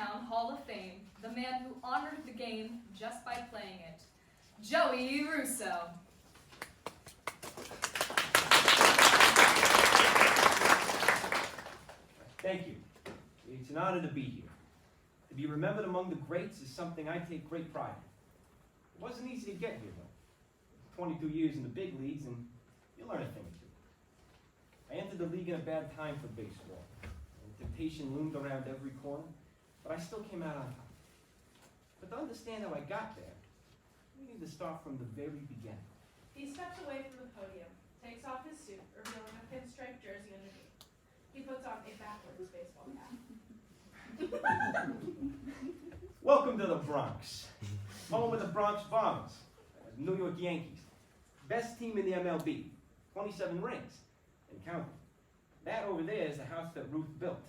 Town Hall of Fame, the man who honored the game just by playing it, Joey Russo. Thank you. It's an honor to be here. To be remembered among the greats is something I take great pride in. It wasn't easy to get here, though. 22 years in the big leagues, and you learn a thing or two. I entered the league in a bad time for baseball. Temptation loomed around every corner, but I still came out on top. But to understand how I got there, we need to start from the very beginning. He steps away from the podium, takes off his suit, revealing a pinstripe jersey underneath. He puts on a backwards baseball cap. Welcome to the Bronx, home of the Bronx Bombers, New York Yankees. Best team in the MLB, 27 rings, and counting. That over there is the house that Ruth built,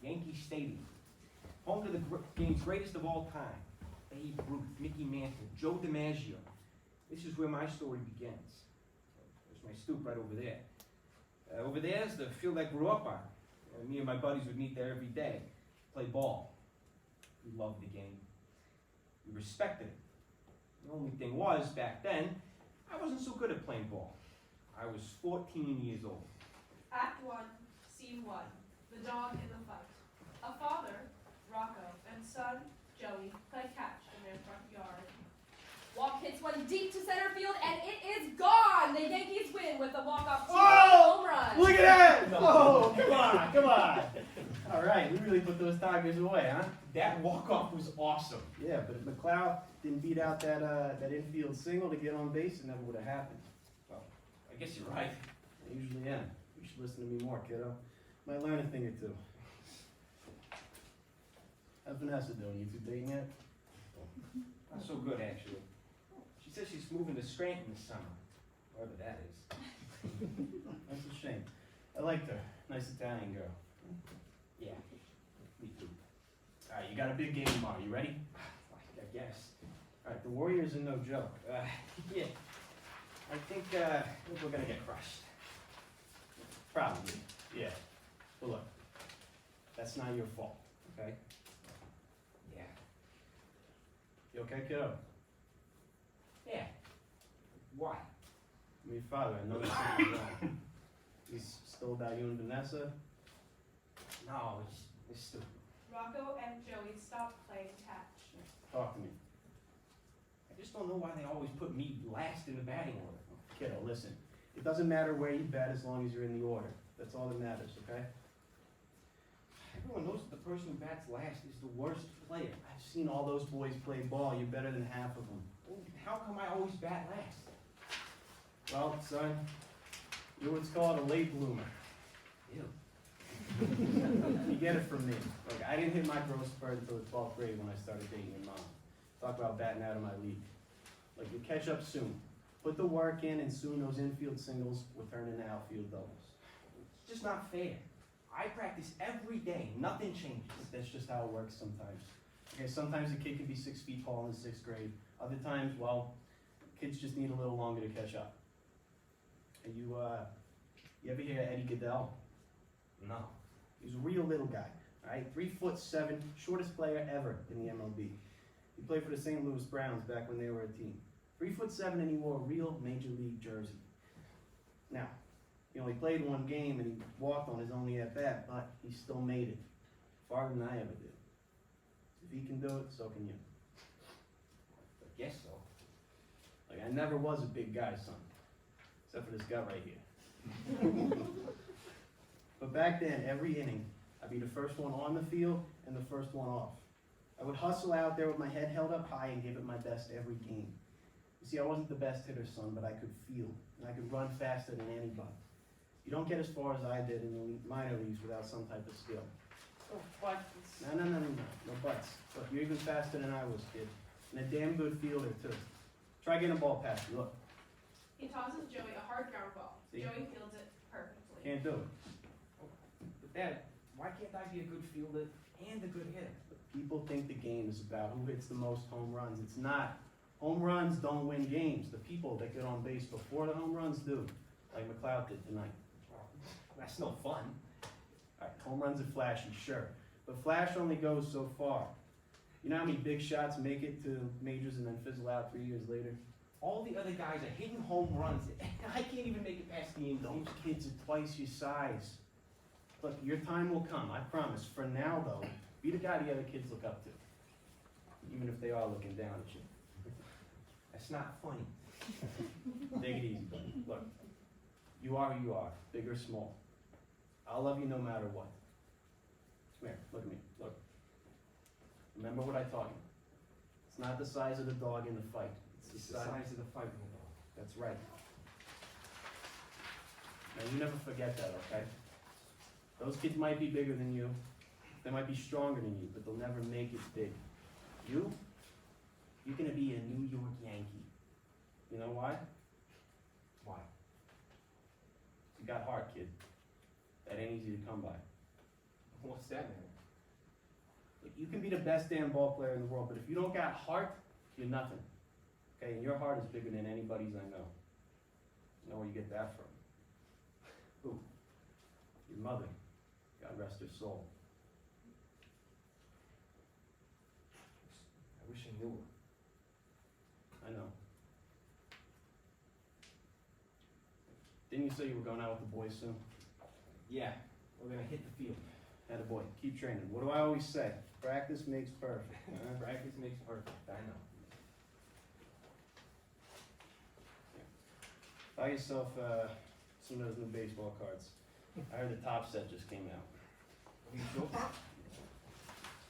Yankee Stadium. Home to the game's greatest of all time, Babe Ruth, Mickey Mantle, Joe DiMaggio. This is where my story begins. There's my stoop right over there. Over there is the field I grew up on. Me and my buddies would meet there every day, play ball. We loved the game. We respected it. The only thing was, back then, I wasn't so good at playing ball. I was 14 years old. Act 1, Scene 1. The dog in the fight. A father, Rocco, and son, Joey, play catch in their front yard. Walk hits one deep to center field, and it is gone! The Yankees win with a walk-off Oh! home run. Look at that! Oh, come on. All right, we really put those Tigers away, huh? That walk-off was awesome. Yeah, but if McLeod didn't beat out that infield single to get on base, it never would have happened. Well, I guess you're right. I usually am. You should listen to me more, kiddo. Might learn a thing or two. How's Vanessa doing? You two dating yet? Not so good, actually. She says she's moving to Scranton this summer, wherever that is. That's a shame. I liked her. Nice Italian girl. Yeah, me too. All right, you got a big game tomorrow. You ready? I guess. All right, the Warriors are no joke. Yeah. I think we're gonna get crushed. Probably, yeah. But look, that's not your fault, okay? Yeah. You okay, kiddo? Yeah. Why? I mean, father, I know something wrong. He's still about you and Vanessa? No, it's stupid. Rocco and Joey stop playing catch. Talk to me. I just don't know why they always put me last in the batting order. Kiddo, listen. It doesn't matter where you bat as long as you're in the order. That's all that matters, okay? Everyone knows that the person who bats last is the worst player. I've seen all those boys play ball. You're better than half of them. Well, how come I always bat last? Well, son, you're what's called a late bloomer. Ew. You get it from me. Look, I didn't hit my growth spurt until the 12th grade when I started dating your mom. Talk about batting out of my league. Like, you'll catch up soon. Put the work in, and soon those infield singles will turn into outfield doubles. It's just not fair. I practice every day. Nothing changes. That's just how it works sometimes. Okay, sometimes a kid can be 6 feet tall in the 6th grade. Other times, well, kids just need a little longer to catch up. And you ever hear Eddie Goodell? No. He's a real little guy, all right? 3'7", shortest player ever in the MLB. He played for the St. Louis Browns back when they were a team. 3'7", and he wore a real major league jersey. Now, he only played one game and he walked on his only at bat, but he still made it. Farther than I ever did. If he can do it, so can you. I guess so. Like, I never was a big guy, son. Except for this guy right here. But back then, every inning, I'd be the first one on the field and the first one off. I would hustle out there with my head held up high and give it my best every game. You see, I wasn't the best hitter, son, but I could feel, and I could run faster than anybody. You don't get as far as I did in the minor leagues without some type of skill. Oh, but No buts. Look, you're even faster than I was, kid. And a damn good fielder, too. Try getting a ball past me, look. He tosses Joey a hard ground ball. See? Joey fields it perfectly. Can't do it. But Dad, why can't I be a good fielder and a good hitter? People think the game is about who hits the most home runs. It's not. Home runs don't win games. The people that get on base before the home runs do, like McLeod did tonight. That's no fun. All right, home runs are flashy, sure, But Flash only goes so far. You know how many big shots make it to majors and then fizzle out 3 years later? All the other guys are hitting home runs. I can't even make it past the end zone. Those kids are twice your size. Look, your time will come, I promise. For now, though, be the guy the other kids look up to. Even if they are looking down at you. That's not funny. Take it easy, buddy. Look, you are who you are, big or small. I'll love you no matter what. Come here, look at me, look. Remember what I taught you. It's not the size of the dog in the fight. It's the size of the fight. That's right. Now you never forget that, okay? Those kids might be bigger than you. They might be stronger than you, but they'll never make it big. You're gonna be a New York Yankee. You know why? Why? You got heart, kid. That ain't easy to come by. What's that, man? Look, you can be the best damn ball player in the world, but if you don't got heart, you're nothing. Okay, and your heart is bigger than anybody's I know. You know where you get that from? Who? Your mother. God rest her soul. I wish I knew her. I know. Didn't you say you were going out with the boys soon? Yeah, we're gonna hit the field. Attaboy, keep training. What do I always say? Practice makes perfect. Huh? Practice makes perfect, I know. Buy yourself some of those new baseball cards. I heard the top set just came out. Are you sure?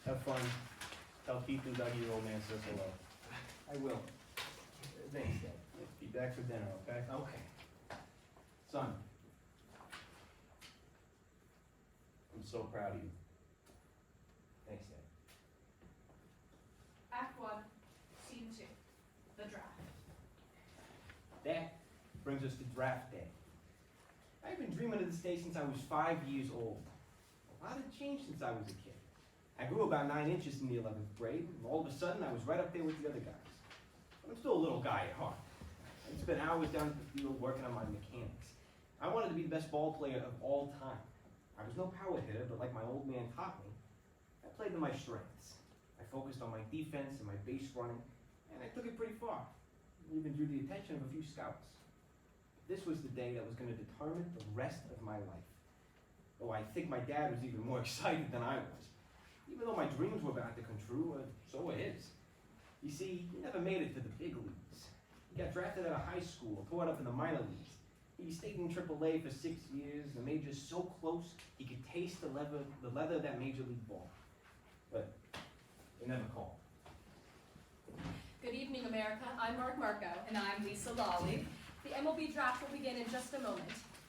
Have fun. Tell Keith and Dougie your old man says hello. I will. Thanks, Dad. Be back for dinner, okay? Okay. Son, I'm so proud of you. Thanks, Dad. Act 1, Scene 2, the draft. That brings us to draft day. I've been dreaming of this day since I was 5 years old. A lot had changed since I was a kid. I grew about 9 inches in the 11th grade, and all of a sudden I was right up there with the other guys. But I'm still a little guy at heart. I spent hours down at the field working on my mechanics. I wanted to be the best ball player of all time. I was no power hitter, but like my old man taught me, I played to my strengths. I focused on my defense and my base running, and I took it pretty far. I even drew the attention of a few scouts. This was the day that was going to determine the rest of my life. Though I think my dad was even more excited than I was. Even though my dreams were about to come true, so were his. You see, he never made it to the big leagues. He got drafted out of high school, tore it up in the minor leagues. He stayed in AAA for 6 years, the majors so close he could taste the leather of that major league ball. But they never called. Good evening, America. I'm Mark Marco. And I'm Lisa Lawley. The MLB draft will begin in just a moment.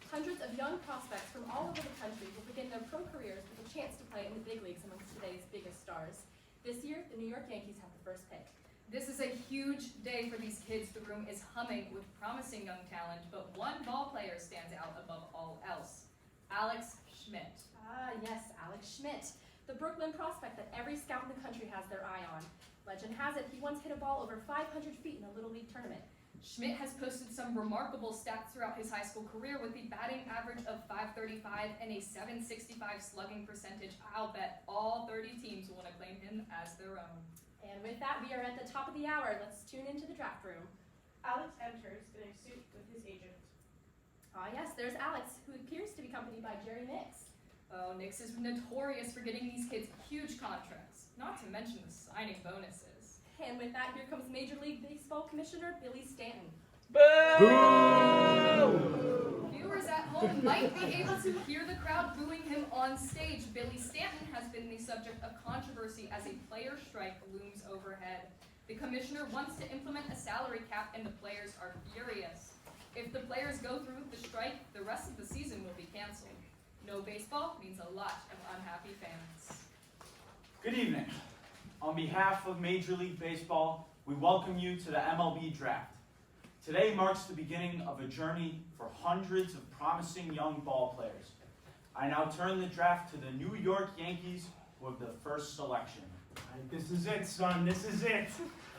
Hundreds of young prospects from all over the country will begin their pro careers with a chance to play in the big leagues amongst today's biggest stars. This year, the New York Yankees have the first pick. This is a huge day for these kids. The room is humming with promising young talent, but one ball player stands out above all else. Alex Schmidt. Ah, yes, Alex Schmidt. The Brooklyn prospect that every scout in the country has their eye on. Legend has it, he once hit a ball over 500 feet in a Little League tournament. Schmidt has posted some remarkable stats throughout his high school career with the batting average of .535 and a .765 slugging percentage. I'll bet all 30 teams will want to claim him as their own. And with that, we are at the top of the hour. Let's tune into the draft room. Alex enters in a suit with his agent. Ah yes, there's Alex, who appears to be accompanied by Jerry Nix. Oh, Nix is notorious for getting these kids huge contracts, not to mention the signing bonuses. And with that, here comes Major League Baseball Commissioner Billy Stanton. Boo! Viewers at home might be able to hear the crowd booing him on stage. Billy Stanton has been the subject of controversy as a player strike looms overhead. The commissioner wants to implement a salary cap and the players are furious. If the players go through with the strike, the rest of the season will be canceled. No baseball means a lot of unhappy fans. Good evening. On behalf of Major League Baseball, we welcome you to the MLB Draft. Today marks the beginning of a journey for hundreds of promising young ball players. I now turn the draft to the New York Yankees with the first selection. This is it, son. This is it.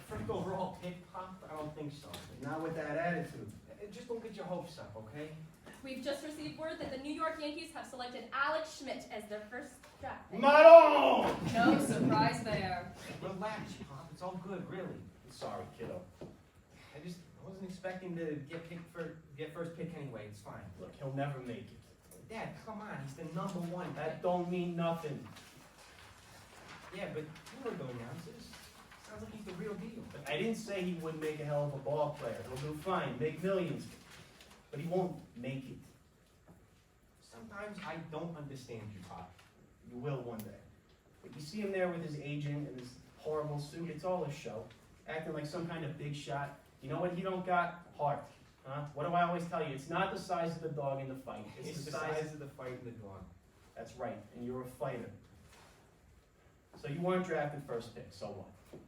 First overall pick, Pop? I don't think so. Not with that attitude. Just don't get your hopes up, okay? We've just received word that the New York Yankees have selected Alex SCHMIDT as their first draft pick. Maron! No surprise there. Relax, Pop. It's all good, really. Sorry, kiddo. I wasn't expecting to get first pick anyway. It's fine. Look, he'll never make it. Dad, come on. He's the #1. That don't mean nothing. Yeah, but you were the announcers. Sounds like he's the real deal. I didn't say he wouldn't make a hell of a ball player. He'll do fine, make millions. But he won't make it. Sometimes I don't understand you, Pop. You will one day. But you see him there with his agent and his horrible suit. It's all a show. Acting like some kind of big shot. You know what he don't got? Heart. Huh? What do I always tell you? It's not the size of the dog in the fight. It's the size of the fight in the dog. That's right, and you're a fighter. So you weren't drafted first pick, so what?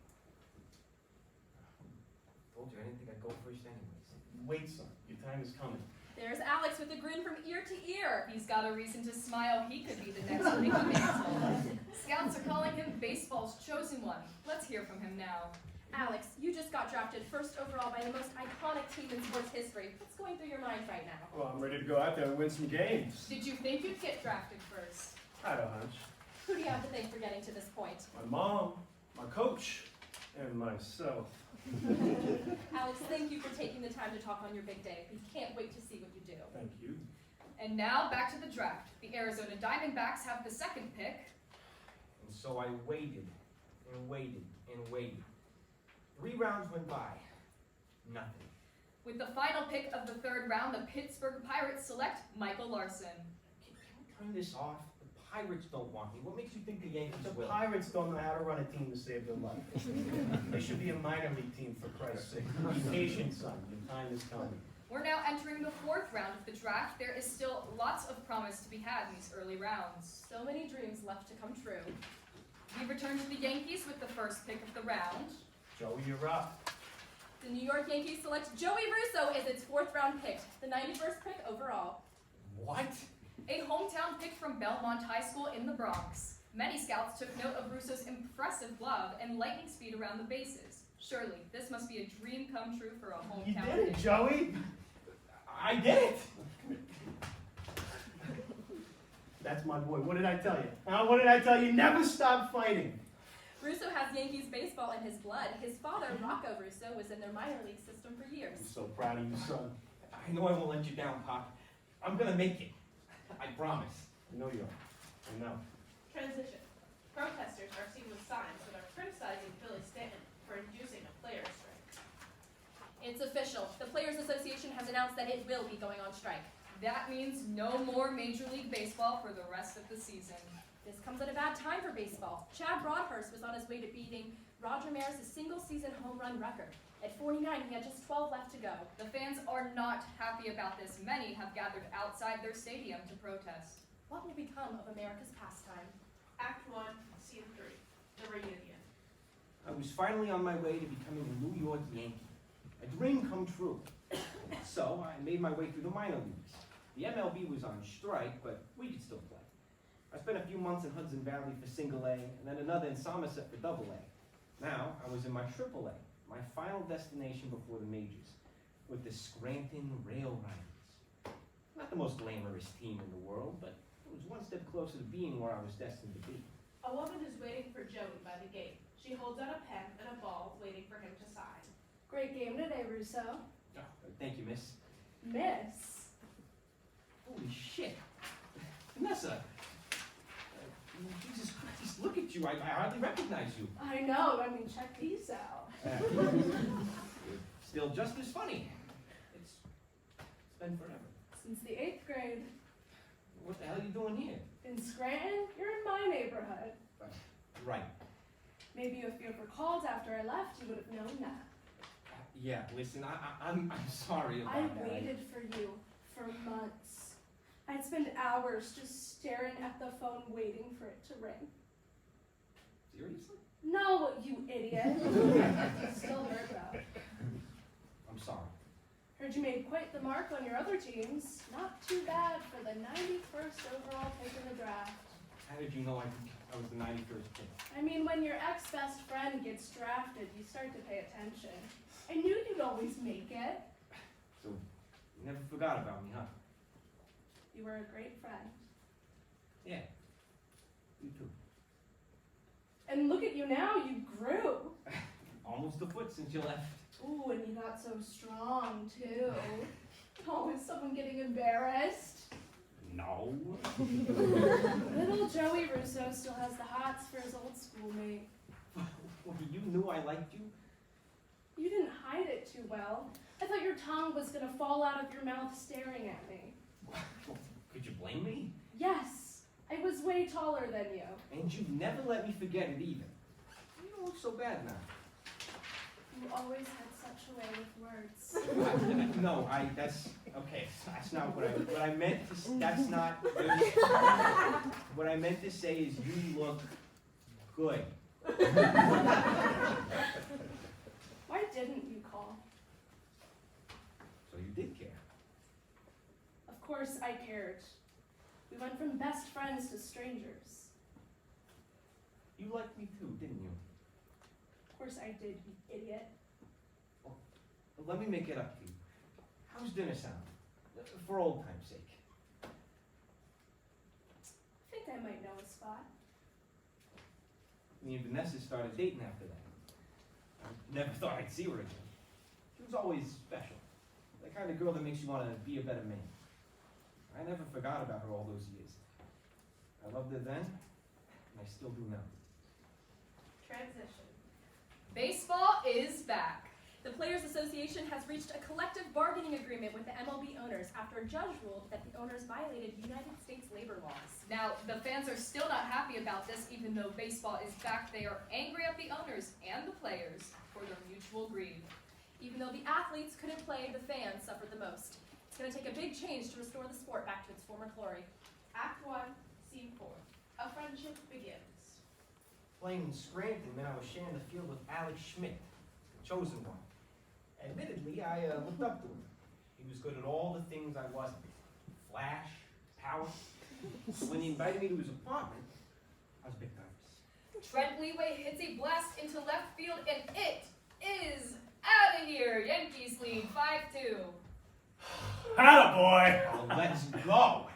Told you I didn't think I'd go first anyways. Wait, son. Your time is coming. There's Alex with a grin from ear to ear. He's got a reason to smile. He could be the next Ricky Mantle. Scouts are calling him baseball's chosen one. Let's hear from him now. Alex, you just got drafted first overall by the most iconic team in sports history. What's going through your mind right now? Well, I'm ready to go out there and win some games. Did you think you'd get drafted first? I had a hunch. Who do you have to thank for getting to this point? My mom, my coach, and myself. Alex, thank you for taking the time to talk on your big day. We can't wait to see what you do. Thank you. And now back to the draft. The Arizona Diamondbacks have the second pick. And so I waited and waited and waited. 3 rounds went by. Nothing. With the final pick of the 3rd round, the Pittsburgh Pirates select Michael Larson. Can you turn this off? The Pirates don't want me. What makes you think the Yankees The will? Pirates don't know how to run a team to save their life. They should be a minor league team, for Christ's sake. Be patient, son. Your time is coming. We're now entering the 4th round of the draft. There is still lots of promise to be had in these early rounds. So many dreams left to come true. We return to the Yankees with the first pick of the round. Joey, you're up. The New York Yankees select Joey Russo as its 4th round pick, the 91st pick overall. What? A hometown pick from Belmont High School in the Bronx. Many scouts took note of Russo's impressive glove and lightning speed around the bases. Surely, this must be a dream come true for a You hometown did it, pick. Joey. I did it! That's my boy. What did I tell you? What did I tell you? Never stop fighting. Russo has Yankees baseball in his blood. His father, Rocco Russo, was in their minor league system for years. I'm so proud of you, son. I know I won't let you down, Pop. I'm gonna make it. I promise. I know you are. I know. Transition. Protesters are seen with signs that are criticizing Philly Stanton for inducing a players' strike. It's official. The Players Association has announced that it will be going on strike. That means no more Major League Baseball for the rest of the season. This comes at a bad time for baseball. Chad Broadhurst was on his way to beating Roger Maris' single-season home run record. At 49, he had just 12 left to go. The fans are not happy about this. Many have gathered outside their stadium to protest. What will become of America's pastime? Act 1, Scene 3, the reunion. I was finally on my way to becoming a New York Yankee. A dream come true. So I made my way through the minor leagues. The MLB was on strike, but we could still play. I spent a few months in Hudson Valley for single A, and then another in Somerset for double A. Now I was in my triple A, my final destination before the majors, with the Scranton Rail Riders. Not the most glamorous team in the world, but it was one step closer to being where I was destined to be. A woman is waiting for Joey by the gate. She holds out a pen and a ball, waiting for him to sign. Great game today, Russo. Oh, thank you, miss. Miss. Holy shit. Vanessa. Jesus Christ, look at you. I hardly recognize you. I know. I mean, check these out. Still just as funny. It's been forever. Since the 8th grade. What the hell are you doing here? In Scranton, you're in my neighborhood. Right. Maybe if you ever called after I left, you would have known that. Yeah, listen, I'm sorry about I that. waited for you for months. I'd spend hours just staring at the phone waiting for it to ring. Seriously? No, you idiot. Still hurt though. I'm sorry. Heard you made quite the mark on your other teams. Not too bad for the 91st overall pick in the draft. How did you know I was the 91st pick? I mean, when your ex-best friend gets drafted, you start to pay attention. I knew you'd always make it. So, you never forgot about me, huh? You were a great friend. Yeah, you too. And look at you now, you grew. Almost a foot since you left. Ooh, and you got so strong, too. Oh, is someone getting embarrassed? No. Little Joey Russo still has the hots for his old schoolmate. Well, you knew I liked you? You didn't hide it too well. I thought your tongue was gonna fall out of your mouth staring at me. Could you blame me? Yes, I was way taller than you. And you never let me forget it either. You don't look so bad now. You always had such a way with words. No, that's, okay, that's not what I meant to, that's not, what I meant to say is you look good. Why didn't you call? So you did care. Of course I cared. We went from best friends to strangers. You liked me too, didn't you? Of course I did, you idiot. Well, let me make it up to you. How's dinner sound? For old time's sake. I think I might know a spot. Me and Vanessa started dating after that. I never thought I'd see her again. She was always special. The kind of girl that makes you want to be a better man. I never forgot about her all those years. I loved her then, and I still do now. Transition. Baseball is back. The Players Association has reached a collective bargaining agreement with the MLB owners after a judge ruled that the owners violated United States labor laws. Now, the fans are still not happy about this, even though baseball is back. They are angry at the owners and the players for their mutual greed. Even though the athletes couldn't play, the fans suffered the most. It's going to take a big change to restore the sport back to its former glory. Act 1, Scene 4. A friendship begins. Playing in Scranton meant I was sharing the field with Alex Schmidt, the chosen one. Admittedly, I looked up to him. He was good at all the things I wasn't. Flash, power. When he invited me to his apartment, I was a bit nervous. Trent Leeway hits a blast into left field, and it is out of here. Yankees lead 5-2. Attaboy! Oh, let's go.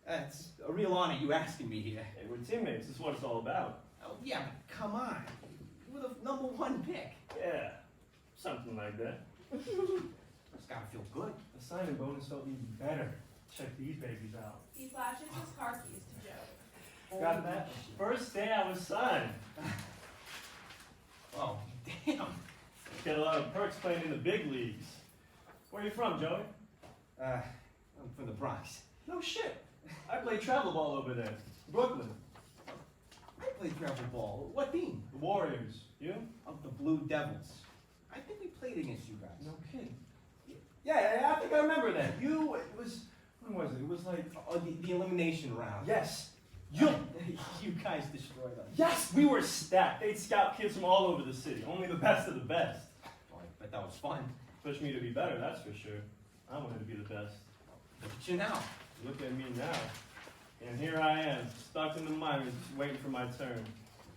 It's a real honor you asking me here. Hey, we're teammates. This is what it's all about. Oh, yeah, but come on. You were the #1 pick. Yeah, something like that. It's gotta feel good. The signing bonus felt even better. Check these babies out. He flashes his car keys to Joe. Got that? First day I was signed. Oh, damn. Get a lot of perks playing in the big leagues. Where are you from, Joey? I'm from the Bronx. No shit. I played travel ball over there. Brooklyn. I played travel ball. What team? The Warriors. You? Of the Blue Devils. I think we played against you guys. No kidding. Yeah, I think I remember that. You, it was, when was it? It was like, The elimination round. yes. You guys destroyed us. Yes, we were stacked. They'd scout kids from all over the city. Only the best of the best. Oh, I bet that was fun. Pushed me to be better, that's for sure. I wanted to be the best. Look at you now. Look at me now. And here I am, stuck in the minors, just waiting for my turn.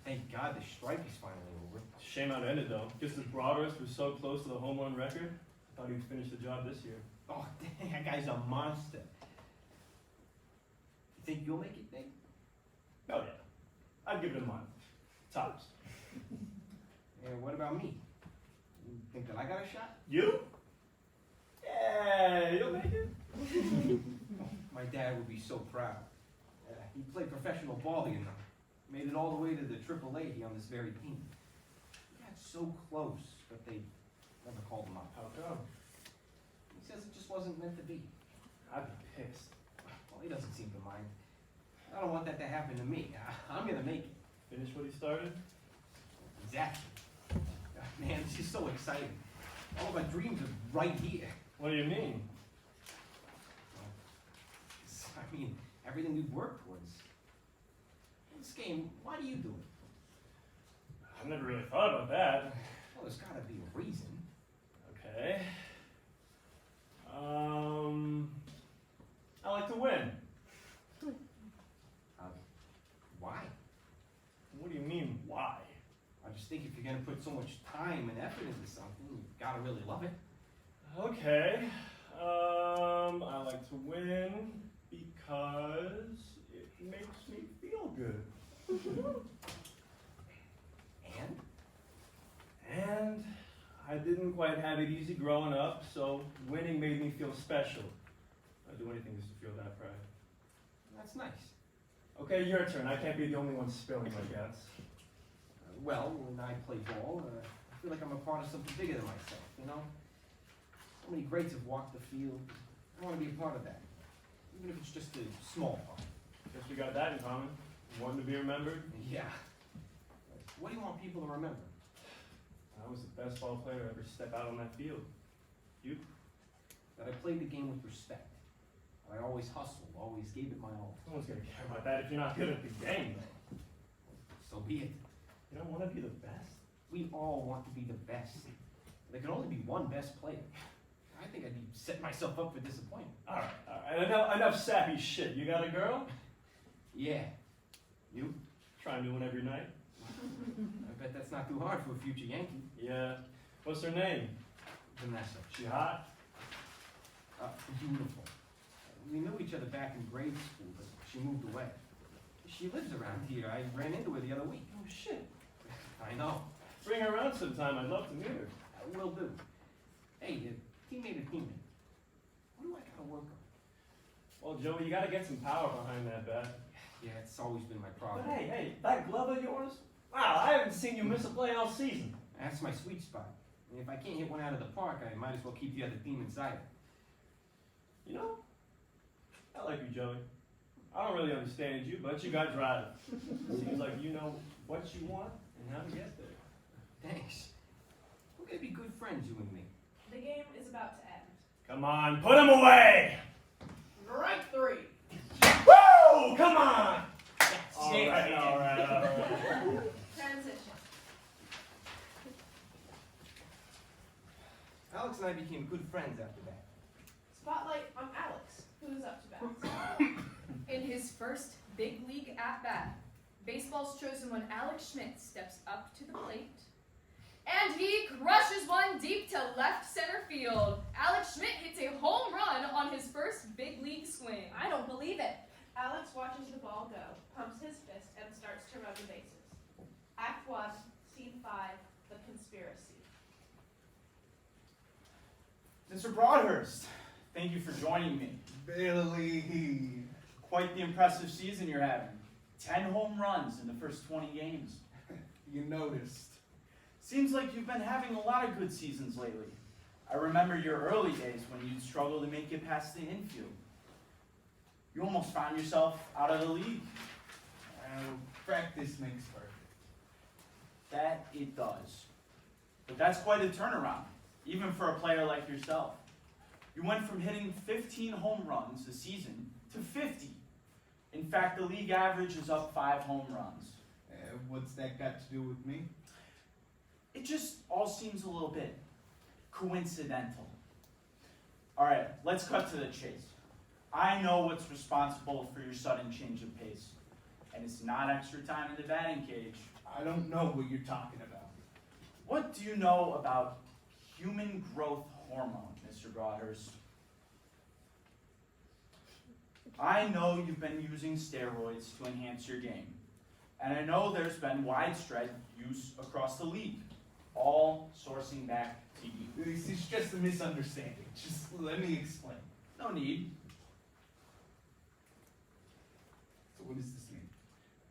Thank God the strike is finally over. Shame how it ended though. Just as Broadhurst was so close to the home run record, I thought he'd finish the job this year. Oh, dang, that guy's a monster. You think you'll make it big? Oh yeah. I'd give it a month. Tops. Yeah, what about me? You think that I got a shot? You? Yeah, you'll make it. My dad would be so proud. He played professional ball, you know. Made it all the way to the AAA on this very team. He got so close, but they never called him up. How come? He says it just wasn't meant to be. I'd be pissed. Well, he doesn't seem to mind. I don't want that to happen to me. I'm gonna make it. Finish what he started? Exactly. Man, this is so exciting. All of our dreams are right here. What do you mean? I mean, everything we've worked towards. This game, why do you do it? I've never really thought about that. Well, there's gotta be a reason. Okay. I like to win. Why? What do you mean, why? I just think if you're gonna put so much time and effort into something, you've gotta really love it. Okay. I like to win Because it makes me feel good. And I didn't quite have it easy growing up, so winning made me feel special. I'd do anything just to feel that pride. That's nice. Okay, your turn. I can't be the only one spilling my guts. Well, when I play ball, I feel like I'm a part of something bigger than myself, you know? So many greats have walked the field. I want to be a part of that, even if it's just a small part. Guess we got that in common. One to be remembered. Yeah. What do you want people to remember? I was the best ball player to ever step out on that field. You? That I played the game with respect. That I always hustled, always gave it my all. No one's gonna care about that if you're not good at the game, though. So be it. You don't want to be the best? We all want to be the best. There can only be one best player. I think I'd be setting myself up for disappointment. All right. Enough sappy shit. You got a girl? Yeah. You? Try and do one every night. I bet that's not too hard for a future Yankee. Yeah. What's her name? Vanessa. She hot? Beautiful. We knew each other back in grade school, but she moved away. She lives around here. I ran into her the other week. Oh shit. I know. Bring her around sometime. I'd love to meet her. Will do. Hey, teammate or teammate, what do I gotta work on? Well, Joey, you gotta get some power behind that bat. Yeah, it's always been my But problem. hey, that glove of yours? Wow, I haven't seen you miss a play all season. That's my sweet spot. And if I can't hit one out of the park, I might as well keep the other team inside it. You know, I like you, Joey. I don't really understand you, but you got drive. Seems like you know what you want and how to get there. Thanks. We're gonna be good friends, you and me. The game is about to end. Come on, put him away! Strike three. Woo! Come on! All right. Transition. Alex and I became good friends after that. Spotlight on Alex, who's up to bat. In his first big league at-bat, baseball's chosen one Alex SCHMIDT steps up to the plate. And he crushes one deep to left center field. Alex SCHMIDT hits a home run on his first big league swing. I don't believe it. Alex watches the ball go, pumps his fist, and starts to run the bases. Act 1, Scene 5, The Conspiracy. Mr. Broadhurst, thank you for joining me. Billy. Quite the impressive season you're having. 10 home runs in the first 20 games. You noticed. Seems like you've been having a lot of good seasons lately. I remember your early days when you'd struggle to make it past the infield. You almost found yourself out of the league. Practice makes perfect. That it does. But that's quite a turnaround, even for a player like yourself. You went from hitting 15 home runs a season to 50. In fact, the league average is up 5 home runs. What's that got to do with me? It just all seems a little bit coincidental. All right, let's cut to the chase. I know what's responsible for your sudden change of pace, and it's not extra time in the batting cage. I don't know what you're talking about. What do you know about human growth hormone, Mr. Broadhurst? I know you've been using steroids to enhance your game, and I know there's been widespread use across the league, all sourcing back to you. This is just a misunderstanding. Just let me explain. No need. So what does this mean?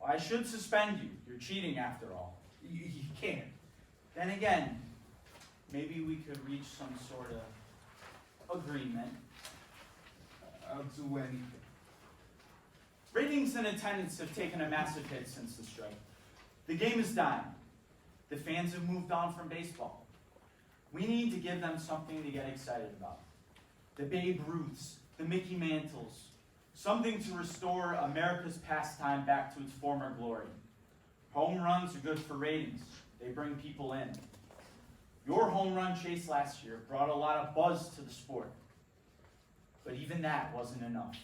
I should suspend you. You're cheating after all. You can't. Then again, maybe we could reach some sort of agreement. I'll do anything. Ratings and attendance have taken a massive hit since the strike. The game is dying. The fans have moved on from baseball. We need to give them something to get excited about. The Babe Ruths, the Mickey Mantles, something to restore America's pastime back to its former glory. Home runs are good for ratings. They bring people in. Your home run chase last year brought a lot of buzz to the sport. But even that wasn't enough.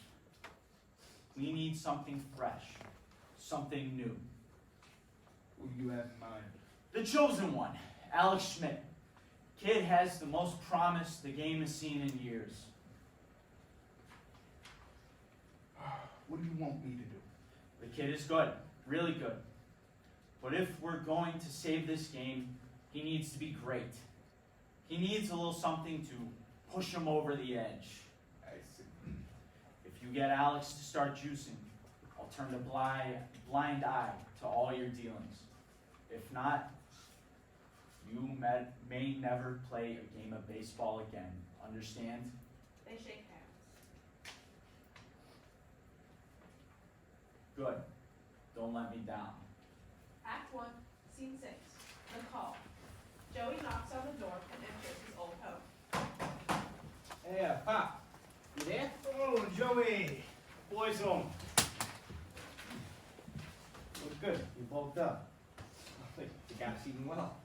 We need something fresh, something new. What do you have in mind? The chosen one, Alex SCHMIDT. Kid has the most promise the game has seen in years. What do you want me to do? The kid is good, really good. But if we're going to save this game, he needs to be great. He needs a little something to push him over the edge. I see. If you get Alex to start juicing, I'll turn a blind eye to all your dealings. If not, you may never play a game of baseball again. Understand? They shake hands. Good. Don't let me down. Act 1, Scene 6. The Call. Joey knocks on the door and enters his old home. Hey, Pop, you there? Oh, Joey, boy's home. Look good. You bulked up. The guy's eating well.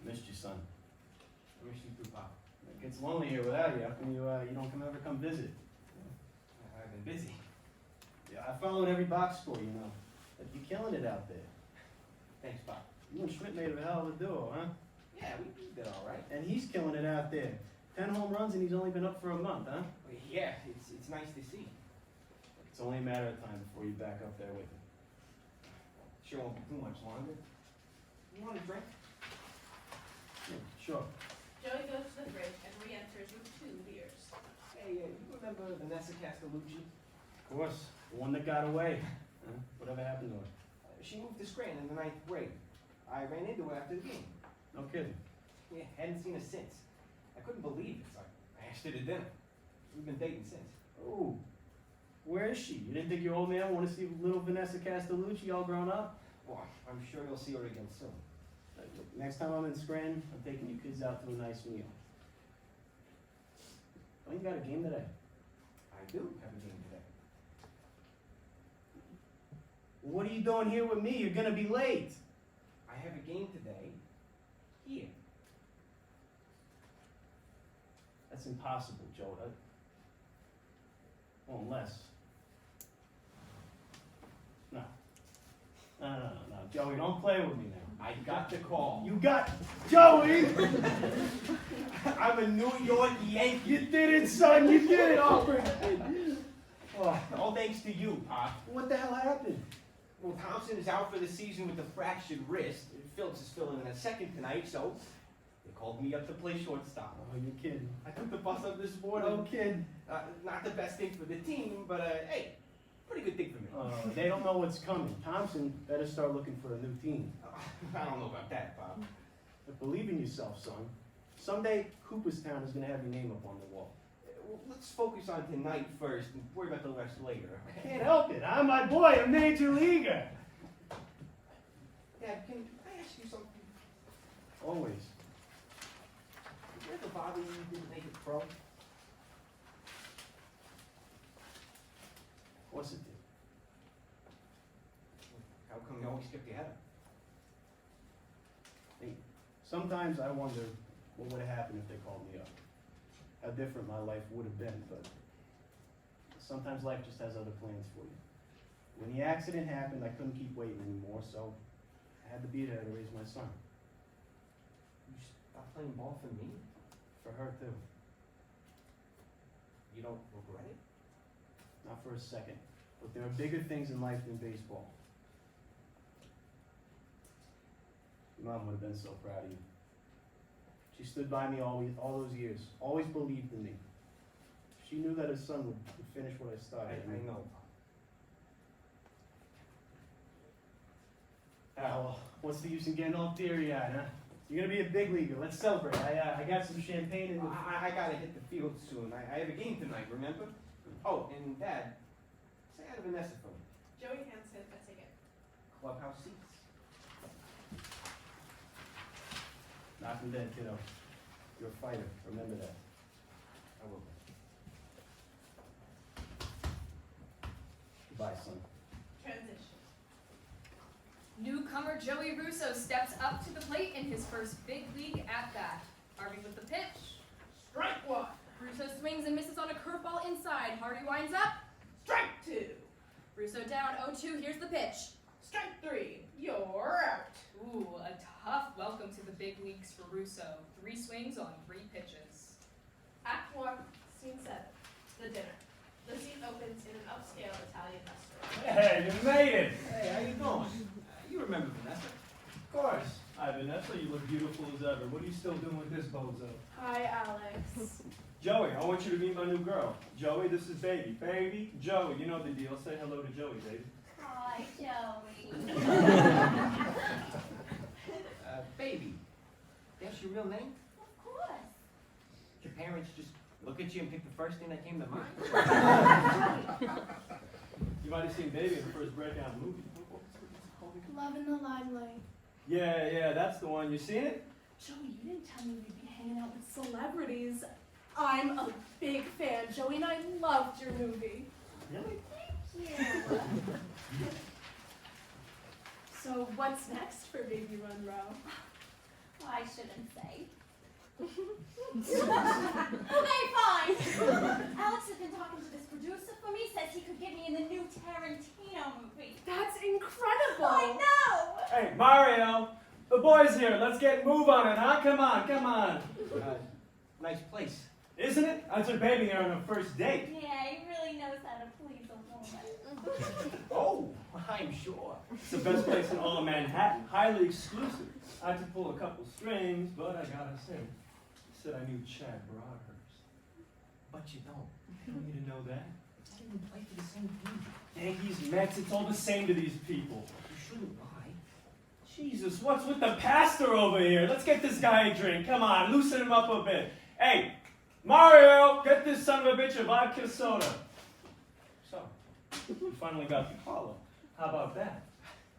Missed you, son. I wish you too, Pop. It gets lonely here without you. How come you don't ever come visit? I've been busy. Yeah, I followed every box score, you know. But you're killing it out there. Thanks, Pop. You and Schmidt made a hell of a duo, huh? Yeah, we did all right. And he's killing it out there. 10 home runs and he's only been up for a month, huh? Yeah, it's nice to see. It's only a matter of time before you're back up there with him. Sure won't be too much longer. You want a drink? Yeah, sure. Joey goes to the fridge and re-enters with 2 beers. Hey, you remember Vanessa CASTILUCCI? Of course. The one that got away. Huh? Whatever happened to her? She moved to Scranton in the 9th grade. I ran into her after the game. No kidding. Yeah, hadn't seen her since. I couldn't believe it, so I asked her to dinner. We've been dating since. Oh, where is she? You didn't think your old man wanted to see little Vanessa CASTILUCCI all grown up? Well, I'm sure you'll see her again soon. Look, next time I'm in Scranton, I'm taking you kids out to a nice meal. Oh, you got a game today? I do have a game today. What are you doing here with me? You're gonna be late. I have a game today. Here. That's impossible, Joe. Well, unless. No. No, Joey, don't play with me now. I got the call. You got Joey! I'm a New York Yankee. You did it, son! You did it! Oh, All thanks to you, Pop. what the hell happened? Well, Thompson is out for the season with a fractured wrist. Phillips is filling in a second tonight, so they called me up to play shortstop. Oh, you're kidding. I took the bus up this morning. No kid. Not the best thing for the team, but hey, pretty good thing for me. They don't know what's coming. Thompson better start looking for a new team. I don't know about that, Bob. But believe in yourself, son. Someday, Cooperstown is gonna have your name up on the wall. Well, let's focus on tonight first and worry about the rest later. I can't help it. I'm my boy, a major leaguer. Dad, can I ask you something? Always. Did it ever bother you didn't make it pro? Of course it did. How come you always kept your head up? Sometimes I wonder what would have happened if they called me up. How different my life would have been, but sometimes life just has other plans for you. When the accident happened, I couldn't keep waiting anymore, so I had to be there to raise my son. You stopped playing ball for me? For her, too. You don't regret it? Not for a second. But there are bigger things in life than baseball. Your mom would have been so proud of you. She stood by me all those years, always believed in me. She knew that her son would finish what I started. I know. Well, what's the use in getting all teary-eyed, huh? You're gonna be a big leaguer. Let's celebrate. I got some champagne in the... I gotta hit the field soon. I have a game tonight, remember? Oh, and Dad, say hi to Vanessa for me. Joey hands him a ticket. Clubhouse seats. Knock him dead, kiddo. You're a fighter. Remember that. I will. Goodbye, son. Transition. Newcomer Joey Russo steps up to the plate in his first big league at-bat. Harvey with the pitch. Strike 1. Russo swings and misses on a curveball inside. Harvey winds up. Strike 2. Russo down 0-2. Here's the pitch. Strike 3. You're out. Ooh, a tough welcome to the big leagues for Russo. 3 swings on 3 pitches. Act 1, Scene 7. The dinner. The scene opens in an upscale Italian restaurant. Hey, you made it! Hey, how you doing? You remember Vanessa? Of course. Hi, Vanessa, you look beautiful as ever. What are you still doing with this bozo? Hi, Alex. Joey, I want you to meet my new girl. Joey, this is Baby. Baby, Joey, you know the deal. Say hello to Joey, baby. Hi, Joey. Baby, that's your real name? Of course. Your parents just look at you and pick the first thing that came to mind? You might have seen Baby in the first breakout movie. Love in the Limelight. Yeah, that's the one. You seen it? Joey, you didn't tell me we'd be hanging out with celebrities. I'm a big fan. Joey and I loved your movie. Really? Thank you. So what's next for Baby Run Row? I shouldn't say. Okay, fine. Alex has been talking to this producer for me, says he could get me in the new Tarantino movie. That's incredible. I know! Hey, Mario! The boy's here. Let's get move on it, huh? Come on, come on. Nice place. Isn't it? I took Baby there on her first date. Yeah, he really knows how to please a woman. Oh, I'm sure. It's the best place in all of Manhattan. Highly exclusive. I had to pull a couple strings, but I got us in. Said I knew Chad Broadhurst. But you don't. You want me to know that? I didn't play for the same team. Yankees, Mets, it's all the same to these people. You shouldn't lie. Jesus, what's with the pastor over here? Let's get this guy a drink. Come on, loosen him up a bit. Hey, Mario, get this son of a bitch a vodka soda. So, you finally got the collar. How about that?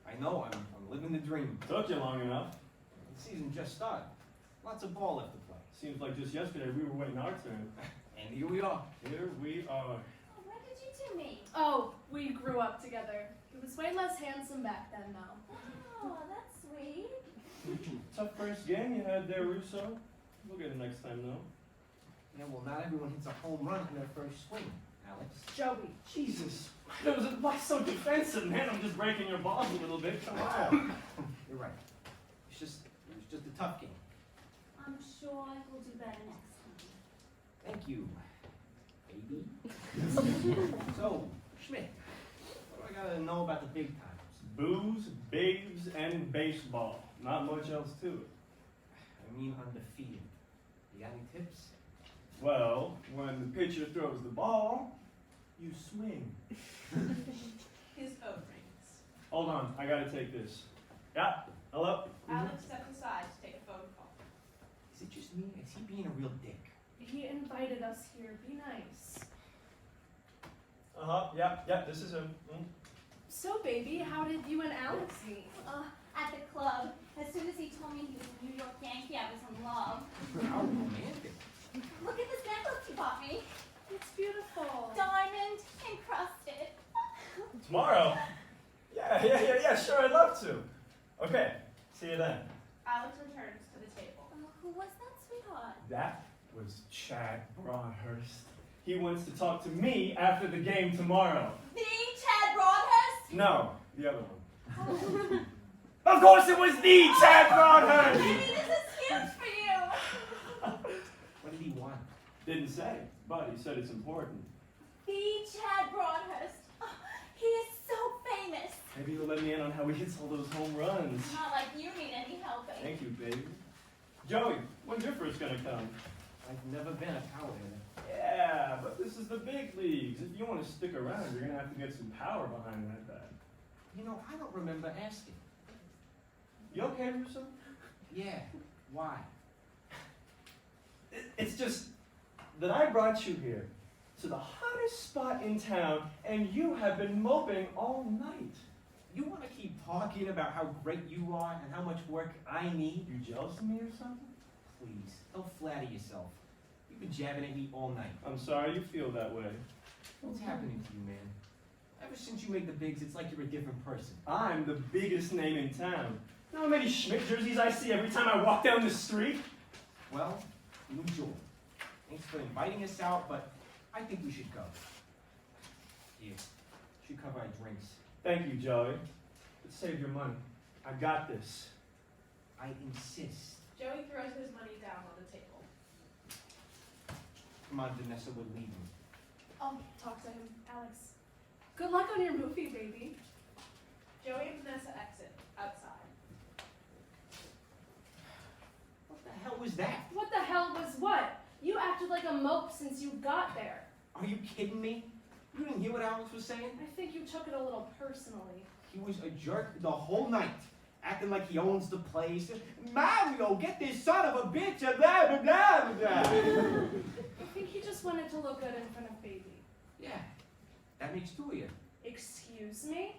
I know, I'm living the dream. Took you long enough. The season just started. Lots of ball left to play. Seems like just yesterday we were waiting our turn. And here we are. Here we are. When did you two meet? Oh, we grew up together. He was way less handsome back then, though. Oh, that's sweet. Tough first game you had there, Russo. We'll get it next time, though. Yeah, well, not everyone hits a home run in their first swing, Alex. Joey. Jesus, why so defensive, man? I'm just breaking your balls a little bit. Come on. You're right. It was just a tough game. I'm sure we'll do better next time. Thank you, baby. So, Schmidt, what do I gotta know about the big times? Booze, babes, and baseball. Not much else to it. I mean, on the field. You got any tips? Well, when the pitcher throws the ball, you swing. His phone rings. Hold on, I gotta take this. Yeah, hello? Alex stepped aside to take a phone call. Is it just me? Is he being a real dick? He invited us here. Be nice. Yeah, this is him. So, baby, how did you and Alex meet? At the club, as soon as he told me he was a New York Yankee, I was in love. How romantic. Look at this necklace you bought me. It's beautiful. Diamond encrusted. Tomorrow? Yeah, sure, I'd love to. Okay, see you then. Alex returns to the table. Who was that, sweetheart? That was Chad Broadhurst. He wants to talk to me after the game tomorrow. The Chad Broadhurst? No, the other one. Of course it was the Chad Broadhurst! Baby, this is huge for you. What did he want? Didn't say, but he said it's important. The Chad Broadhurst. Oh, he is so famous. Maybe you'll let me in on how he hits all those home runs. Not like you need any helping. Thank you, baby. Joey, when's your first gonna come? I've never been a power hitter. Yeah, but this is the big leagues. If you want to stick around, you're gonna have to get some power behind that bat. You know, I don't remember asking. You okay, Russo? Yeah, why? It's just that I brought you here to the hottest spot in town, and you have been moping all night. You want to keep talking about how great you are and how much work I need? You jealous of me or something? Please, don't flatter yourself. You've been jabbing at me all night. I'm sorry you feel that way. What's happening to you, man? Ever since you made the bigs, it's like you're a different person. I'm the biggest name in town. You know how many SCHMIDT jerseys I see every time I walk down the street? Well, enjoy. Thanks for inviting us out, but I think we should go. Here, should cover our drinks. Thank you, Joey. But save your money. I got this. I insist. Joey throws his money down on the table. Come on, Vanessa, we're leaving. I'll talk to him. Alex, Good luck on your movie, baby. Joey and Vanessa exit, outside. What the hell was that? What the hell was what? You acted like a mope since you got there. Are you kidding me? You didn't hear what Alex was saying? I think you took it a little personally. He was a jerk the whole night, acting like he owns the place. Mario, get this son of a bitch, blah, blah, blah, blah. I think he just wanted to look good in front of baby. Yeah, that makes two of you. Excuse me?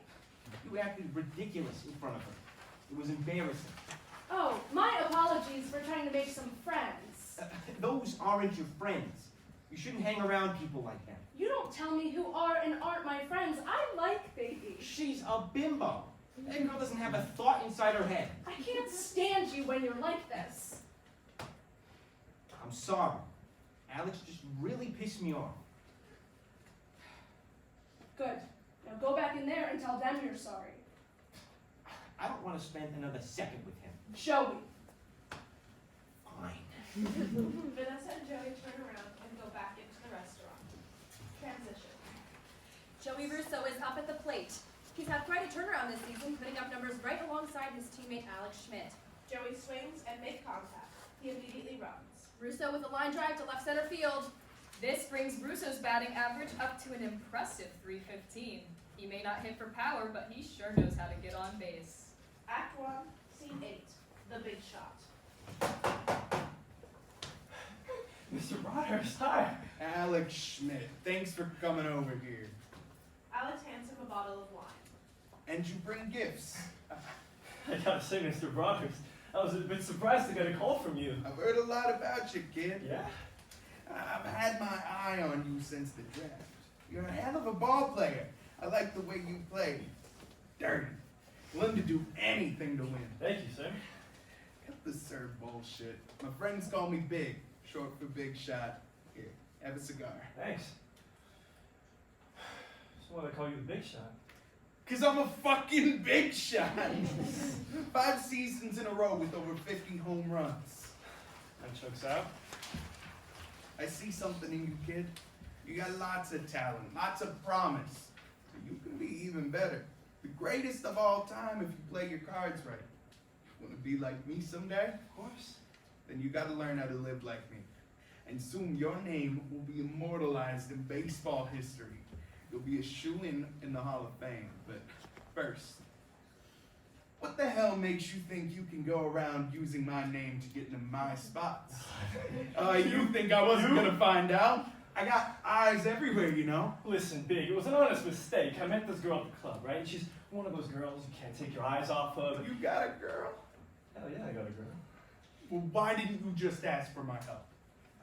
You acted ridiculous in front of her. It was embarrassing. Oh, my apologies for trying to make some friends. Those aren't your friends. You shouldn't hang around people like that. You don't tell me who are and aren't my friends. I like baby. She's a bimbo. That girl doesn't have a thought inside her head. I can't stand you when you're like this. I'm sorry. Alex just really pissed me off. Good. Now go back in there and tell them you're sorry. I don't want to spend another second with him. Joey. Fine. Vanessa and Joey turn around and go back into the restaurant. Transition. Joey Russo is up at the plate. He's had quite a turnaround this season, putting up numbers right alongside his teammate Alex Schmidt. Joey swings and makes contact. He immediately runs. Russo with a line drive to left center field. This brings Russo's batting average up to an impressive .315. He may not hit for power, but he sure knows how to get on base. Act 1, Scene 8. The big shot. Mr. Broadhurst, hi. Alex Schmidt, thanks for coming over here. Alex hands him a bottle of wine. And you bring gifts. I gotta say, Mr. Broadhurst, I was a bit surprised to get a call from you. I've heard a lot about you, kid. Yeah? I've had my eye on you since the draft. You're a hell of a ball player. I like the way you play. Dirty. Willing to do anything to win. Thank you, sir. Cut the sir bullshit. My friends call me Big, short for Big Shot. Here, have a cigar. Thanks. So why do they call you the big shot? Cause I'm a fucking big shot. 5 seasons in a row with over 50 home runs. That chokes out. I see something in you, kid. You got lots of talent, lots of promise. You can be even better. The greatest of all time if you play your cards right. Want to be like me someday? Of course. Then you got to learn how to live like me. And soon your name will be immortalized in baseball history. You'll be a shoo-in the Hall of Fame. But first, what the hell makes you think you can go around using my name to get into my spots? You think I wasn't gonna find out? I got eyes everywhere, you know? Listen, Big, it was an honest mistake. I met this girl at the club, right? And she's one of those girls you can't take your eyes off of. You got a girl? Hell yeah, I got a girl. Well, why didn't you just ask for my help?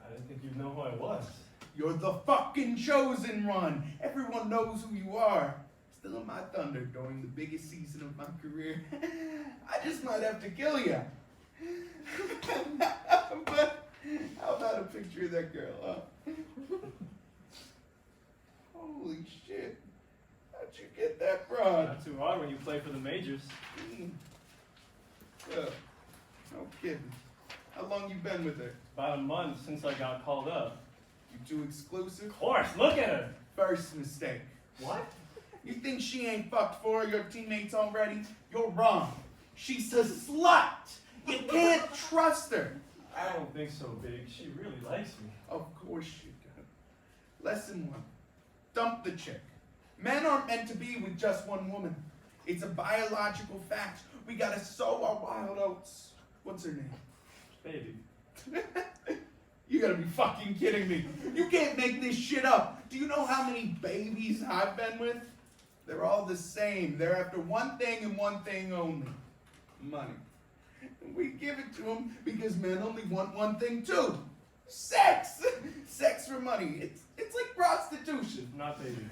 I didn't think you'd know who I was. You're the fucking chosen one. Everyone knows who you are. Still in my thunder during the biggest season of my career. I just might have to kill you. But how about a picture of that girl, huh? Holy shit. How'd you get that broad? Not too hard when you play for the majors. No kidding. How long you been with her? About a month since I got called up. You too exclusive? Of course, look at her. First mistake. What? You think she ain't fucked 4 of your teammates already? You're wrong. She's a slut. You can't trust her. I don't think so, Big. She really likes me. Of course you do. Lesson 1. Dump the chick. Men aren't meant to be with just one woman. It's a biological fact. We gotta sow our wild oats. What's her name? Baby. You gotta be fucking kidding me. You can't make this shit up. Do you know how many babies I've been with? They're all the same. They're after one thing and one thing only. Money. And we give it to them because men only want one thing too. Sex! Sex for money. It's like prostitution. Not Baby.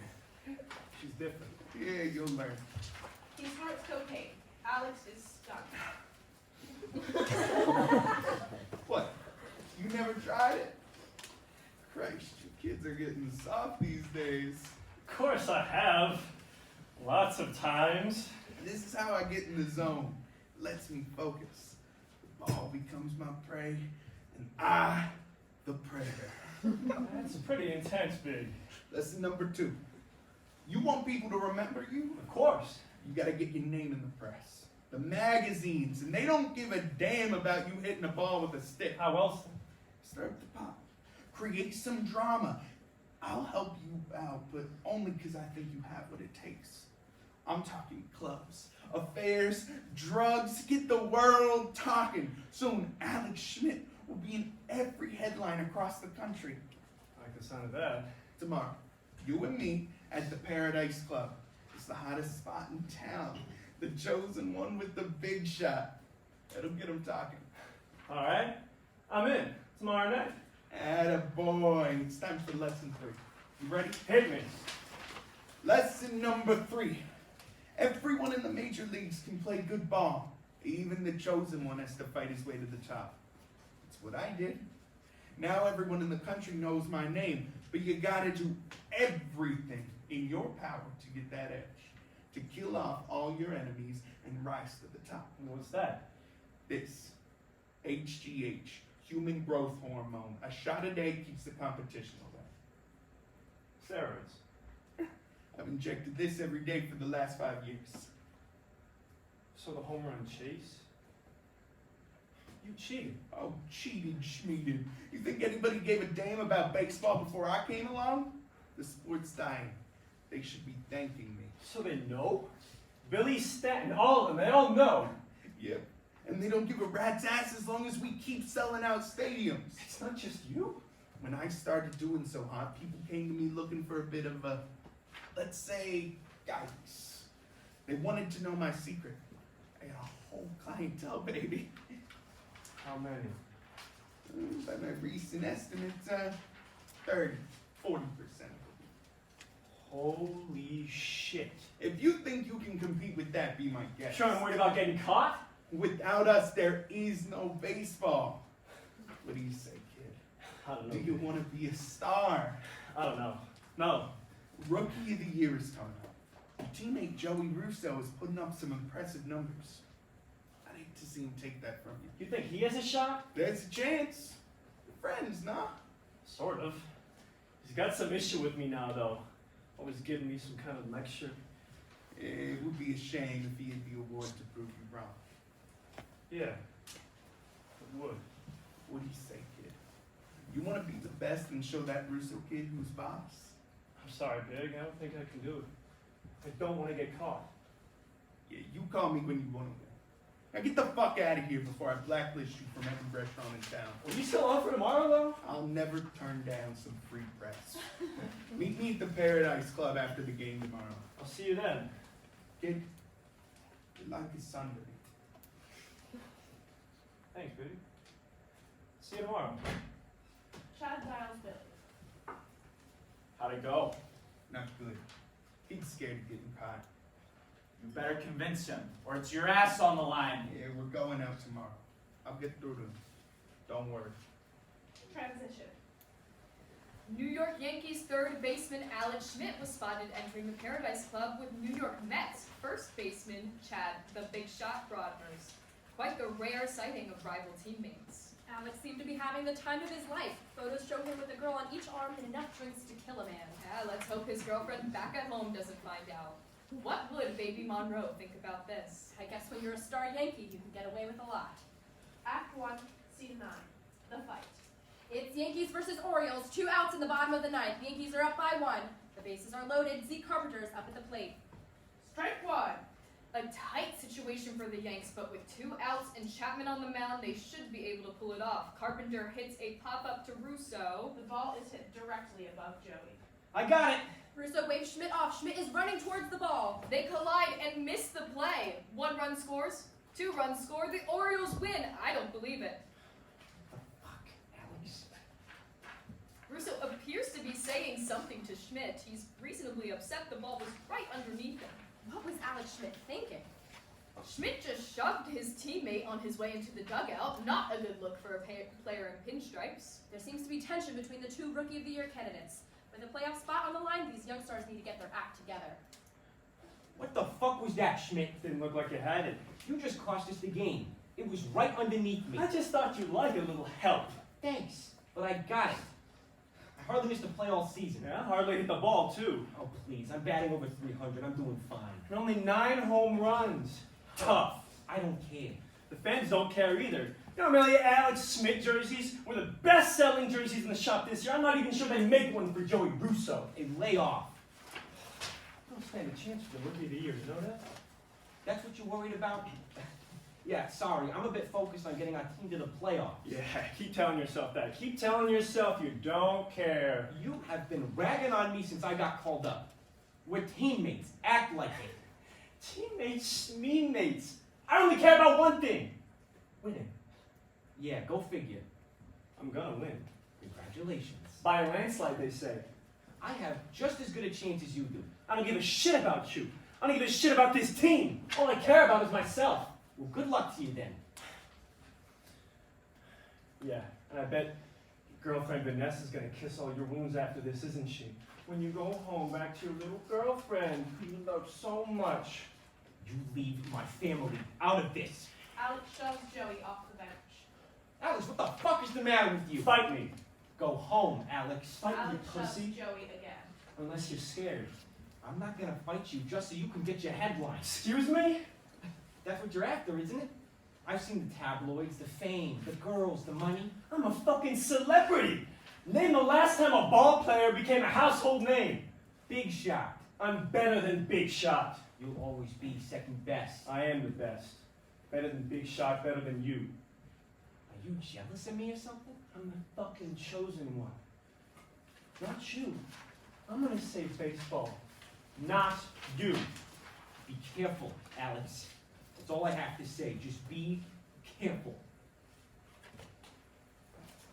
She's different. Yeah, you'll learn. He snorts cocaine. Alex is stunned. What? You never tried it? Christ, you kids are getting soft these days. Of course I have. Lots of times. This is how I get in the zone. Lets me focus. The ball becomes my prey, and I, the predator. That's pretty intense, Big. Lesson number 2. You want people to remember you? Of course. You gotta get your name in the press. The magazines, and they don't give a damn about you hitting a ball with a stick. How else? Stir up the pot. Create some drama. I'll help you out, but only because I think you have what it takes. I'm talking clubs, affairs, drugs, get the world talking. Soon, Alex Schmidt will be in every headline across the country. I like the sound of that. Tomorrow, you and me at the Paradise Club. It's the hottest spot in town. The chosen one with the big shot. That'll get him talking. All right. I'm in. Tomorrow night. Attaboy. It's time for lesson 3. You ready? Hit me. Lesson number 3. Everyone in the major leagues can play good ball. Even the chosen one has to fight his way to the top. It's what I did. Now everyone in the country knows my name, but you gotta do everything in your power to get that edge, to kill off all your enemies and rise to the top. What's that? This, HGH, human growth hormone, a shot a day keeps the competition away. Steroids. I've injected this every day for the last 5 years. So the home run chase? You cheated. Oh, cheated, schmeated. You think anybody gave a damn about baseball before I came along? The sport's dying. They should be thanking me. So they know? Billy Stanton, all of them, they all know. Yep. And they don't give a rat's ass as long as we keep selling out stadiums. It's not just you. When I started doing so hot, people came to me looking for a bit of a, let's say, guidance. They wanted to know my secret. I got a whole clientele, baby. How many? By my recent estimates, 30, 40%. Holy shit. If you think you can compete with that, be my guest. Sure, I'm worried about getting caught? Without us, there is no baseball. What do you say, kid? I don't know. Do you want to be a star? I don't know. No. Rookie of the Year is coming up. Your teammate Joey Russo is putting up some impressive numbers. I'd hate to see him take that from you. You think he has a shot? There's a chance. We're friends, nah? Sort of. He's got some issue with me now, though. Always giving me some kind of lecture. It would be a shame if he had the award to prove you wrong. Yeah. It would. What do you say, kid? You want to be the best and show that Russo kid who's boss? I'm sorry, Big. I don't think I can do it. I don't want to get caught. Yeah, you call me when you want to win. Now get the fuck out of here before I blacklist you from every restaurant in town. Are you still on for tomorrow, though? I'll never turn down some free press. Meet me at the Paradise Club after the game tomorrow. I'll see you then. Kid, your life is Sunday. Thanks, baby. See you tomorrow. Chad dials Billy. How'd it go? Not good. He's scared of getting caught. You better convince him, or it's your ass on the line. Yeah, we're going out tomorrow. I'll get through to him. Don't worry. Transition. New York Yankees third baseman Alex Schmidt was spotted entering the Paradise Club with New York Mets first baseman Chad the Big Shot Broadmers. Quite the rare sighting of rival teammates. Alex seemed to be having the time of his life. Photos show him with a girl on each arm and enough drinks to kill a man. Yeah, let's hope his girlfriend back at home doesn't find out. What would baby Monroe think about this? I guess when you're a star Yankee, you can get away with a lot. Act 1, Scene 9. The fight. It's Yankees versus Orioles, 2 outs in the bottom of the ninth. Yankees are up by 1. The bases are loaded. Zeke Carpenter's up at the plate. Strike 1. A tight situation for the Yanks, but with 2 outs and Chapman on the mound, they should be able to pull it off. Carpenter hits a pop-up to Russo. The ball is hit directly above Joey. I got it. Russo waves Schmidt off. Schmidt is running towards the ball. They collide and miss the play. 1 run scores, 2 runs score. The Orioles win. I don't believe it. Fuck, Alex. Russo appears to be saying something to Schmidt. He's reasonably upset the ball was right underneath him. What was Alex Schmidt thinking? Schmidt just shoved his teammate on his way into the dugout. Not a good look for a player in pinstripes. There seems to be tension between the 2 Rookie of the Year candidates. With a playoff spot on the line, these young stars need to get their act together. What the fuck was that, Schmidt? Didn't look like you had it. You just cost us the game. It was right underneath me. I just thought you'd like a little help. Thanks, but I got it. hardly missed a play all season. Yeah, hardly hit the ball, too. Oh, please, I'm batting over 300. I'm doing fine. And only 9 home runs. Tough. I don't care. The fans don't care either. You know, Amelia, SCHMIDT jerseys were the best-selling jerseys in the shop this year. I'm not even sure they make one for Joey Russo. Hey, lay off. I don't stand a chance for the Rookie of the Year, you know that? That's what you're worried about? Yeah, sorry. I'm a bit focused on getting our team to the playoffs. Yeah, keep telling yourself that. Keep telling yourself you don't care. You have been ragging on me since I got called up. We're teammates. Act like it. Teammates, mean-mates. I only care about one thing. Winning. Yeah, go figure. I'm gonna win. Congratulations. By a landslide, they say. I have just as good a chance as you do. I don't give a shit about you. I don't give a shit about this team. All I care about is myself. Well, good luck to you then. Yeah, and I bet your girlfriend Vanessa's gonna kiss all your wounds after this, isn't she? When you go home back to your little girlfriend who you love so much. You leave my family out of this. Alex shoves Joey off the bench. Alex, what the fuck is the matter with you? Fight me. Go home, Alex. Fight me, Alex shoves pussy. Joey again. Unless you're scared. I'm not gonna fight you just so you can get your headlines. Excuse me? That's what you're after, isn't it? I've seen the tabloids, the fame, the girls, the money. I'm a fucking celebrity. Name the last time a ball player became a household name. Big shot. I'm better than Big Shot. You'll always be second best. I am the best. Better than Big Shot, better than you. Are you jealous of me or something? I'm the fucking chosen one. Not you. I'm gonna save baseball. Not you. Be careful, Alex. That's all I have to say. Just be careful.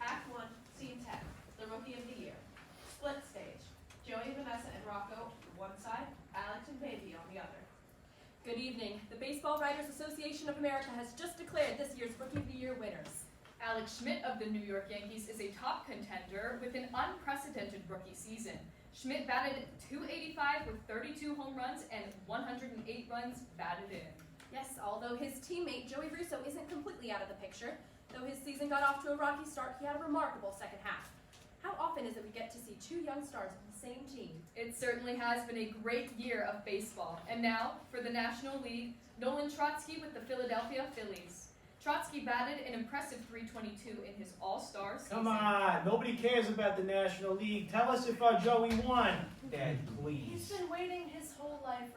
Act 1, Scene 10, the Rookie of the Year. Split stage. Joey, Vanessa, and Rocco one side, Alex and Baby on the other. Good evening. The Baseball Writers Association of America has just declared this year's Rookie of the Year winners. Alex Schmidt of the New York Yankees is a top contender with an unprecedented rookie season. Schmidt batted .285 with 32 home runs and 108 runs batted in. Yes, although his teammate Joey Russo isn't completely out of the picture. Though his season got off to a rocky start, he had a remarkable second half. How often is it we get to see 2 young stars on the same team? It certainly has been a great year of baseball. And now, for the National League, Nolan Trotsky with the Philadelphia Phillies. Trotsky batted an impressive .322 in his All-Star season. Come on, nobody cares about the National League. Tell us if our Joey won. Dad, He's please. been waiting his whole life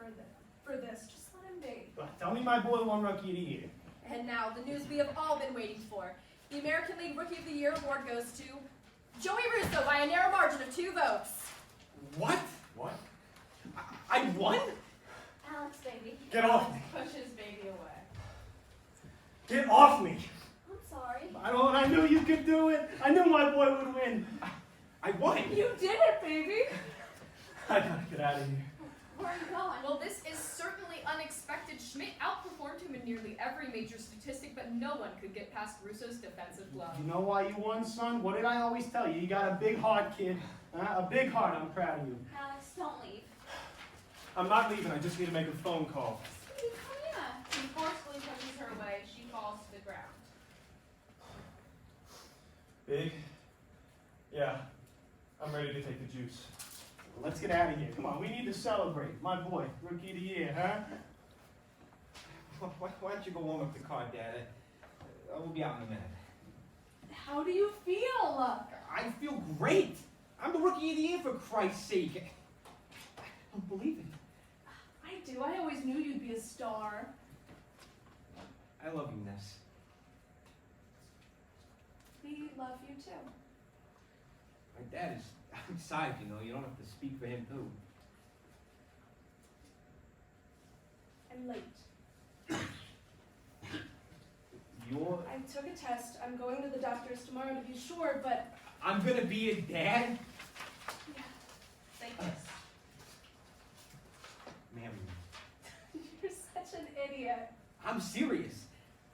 for this. Just let him be. Tell me my boy won Rookie of the Year. And now, the news we have all been waiting for. The American League Rookie of the Year award goes to Joey Russo by a narrow margin of 2 votes. What? What? I won? Alex, baby. Get off me. Pushes Baby away. Get off me. I'm sorry. I knew you could do it. I knew my boy would win. I won. You did it, baby. I gotta get out of here. Where are you going? Well, this is certainly unexpected. Schmidt outperformed him in nearly every major statistic, but no one could get past Russo's defensive glove. You know why you won, son? What did I always tell you? You got a big heart, kid. A big heart. I'm proud of you. Alex, don't leave. I'm not leaving. I just need to make a phone call. Sweetie, come here. He forcefully pushes her away. She falls to the ground. Big? Yeah. I'm ready to take the juice. Let's get out of here. Come on, we need to celebrate. My boy, Rookie of the Year, huh? Why don't you go warm up the car, Dad? We'll be out in a minute. How do you feel? I feel great. I'm the Rookie of the Year, for Christ's sake. I don't believe it. I do. I always knew you'd be a star. I love you, Ness. We love you too. My dad is outside, you know. You don't have to speak for him, too. I'm late. I took a test. I'm going to the doctor's tomorrow to be sure, but I'm gonna be a dad? They kiss. Marry me. you're such an idiot. I'm serious.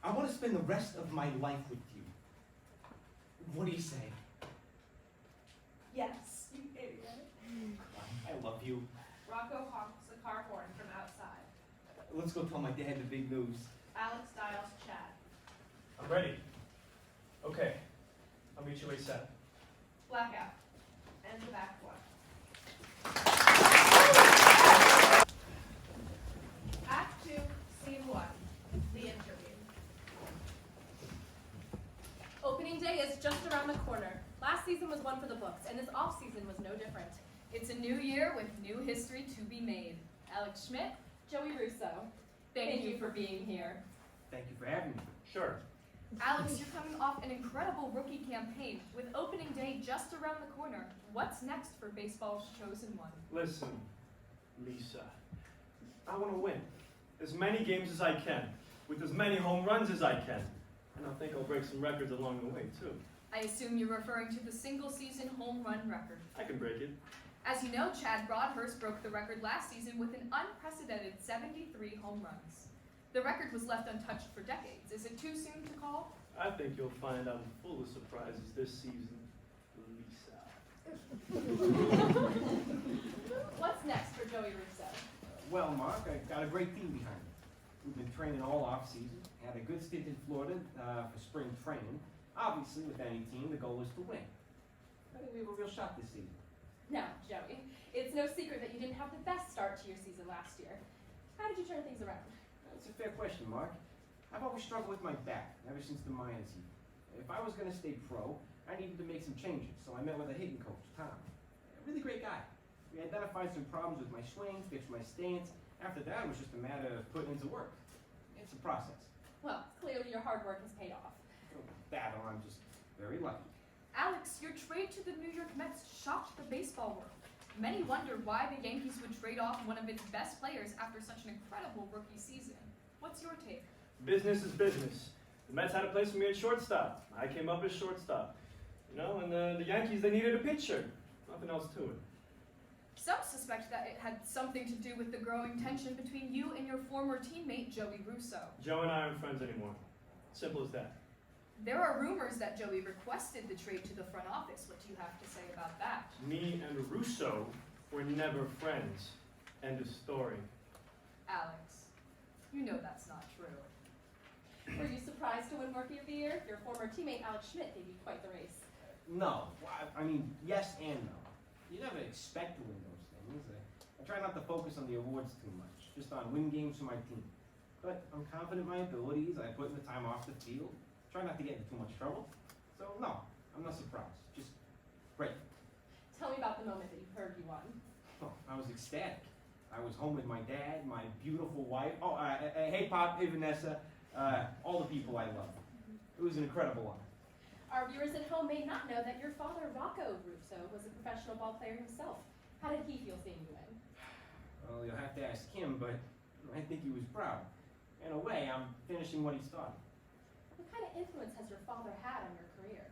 I want to spend the rest of my life with you. What do you say? Yes, you idiot. I love you. Rocco honks the car horn from outside. Let's go tell my dad the big news. Alex dials Chad. I'm ready. Okay. I'll meet you ASAP. Blackout. And Opening day is just around the corner. Last season was one for the books, and this off-season was no different. It's a new year with new history to be made. Alex Schmidt, Joey Russo, thank you for being here. Thank you for having me. Sure. Alex, you're coming off an incredible rookie campaign with opening day just around the corner. What's next for baseball's chosen one? Listen, Lisa, I want to win as many games as I can, with as many home runs as I can. And I think I'll break some records along the way, too. I assume you're referring to the single-season home run record. I can break it. As you know, Chad Broadhurst broke the record last season with an unprecedented 73 home runs. The record was left untouched for decades. Is it too soon to call? I think you'll find I'm full of surprises this season, Lisa. What's next for Joey Russo? Well, Mark, I've got a great team behind me. We've been training all off-season, had a good stint in Florida for spring training. Obviously, with any team, the goal is to win. I think we have a real shot this season. Now, Joey, it's no secret that you didn't have the best start to your season last year. How did you turn things around? That's a fair question, Mark. I've always struggled with my back, ever since the minors year. If I was going to stay pro, I needed to make some changes, so I met with a hitting coach, Tom. A really great guy. We identified some problems with my swing, fixed my stance. After that, it was just a matter of putting into work. It's a process. Well, clearly your hard work has paid off. That, or I'm just very lucky. Alex, your trade to the New York Mets shocked the baseball world. Many wonder why the Yankees would trade off one of its best players after such an incredible rookie season. What's your take? Business is business. The Mets had a place for me at shortstop. I came up as shortstop. You know, and the Yankees, they needed a pitcher. Nothing else to it. Some suspect that it had something to do with the growing tension between you and your former teammate, Joey Russo. Joe and I aren't friends anymore. Simple as that. There are rumors that Joey requested the trade to the front office. What do you have to say about that? Me and Russo were never friends. End of story. Alex, you know that's not true. Were you surprised to win Rookie of the Year? Your former teammate Alex Schmidt gave you quite the race. No. I mean, yes and no. You never expect to win those things. I try not to focus on the awards too much, just on win games for my team. But I'm confident in my abilities. I put in the time off the field. Try not to get into too much trouble. So, no, I'm not surprised. Just great. Tell me about the moment that you heard you won. Oh, I was ecstatic. I was home with my dad, my beautiful wife. Oh, hey, Pop, hey, Vanessa, all the people I love. It was an incredible honor. Our viewers at home may not know that your father, ROCCO Russo, was a professional ball player himself. How did he feel seeing you win? Well, you'll have to ask him, but I think he was proud. In a way, I'm finishing what he started. What kind of influence has your father had on your career?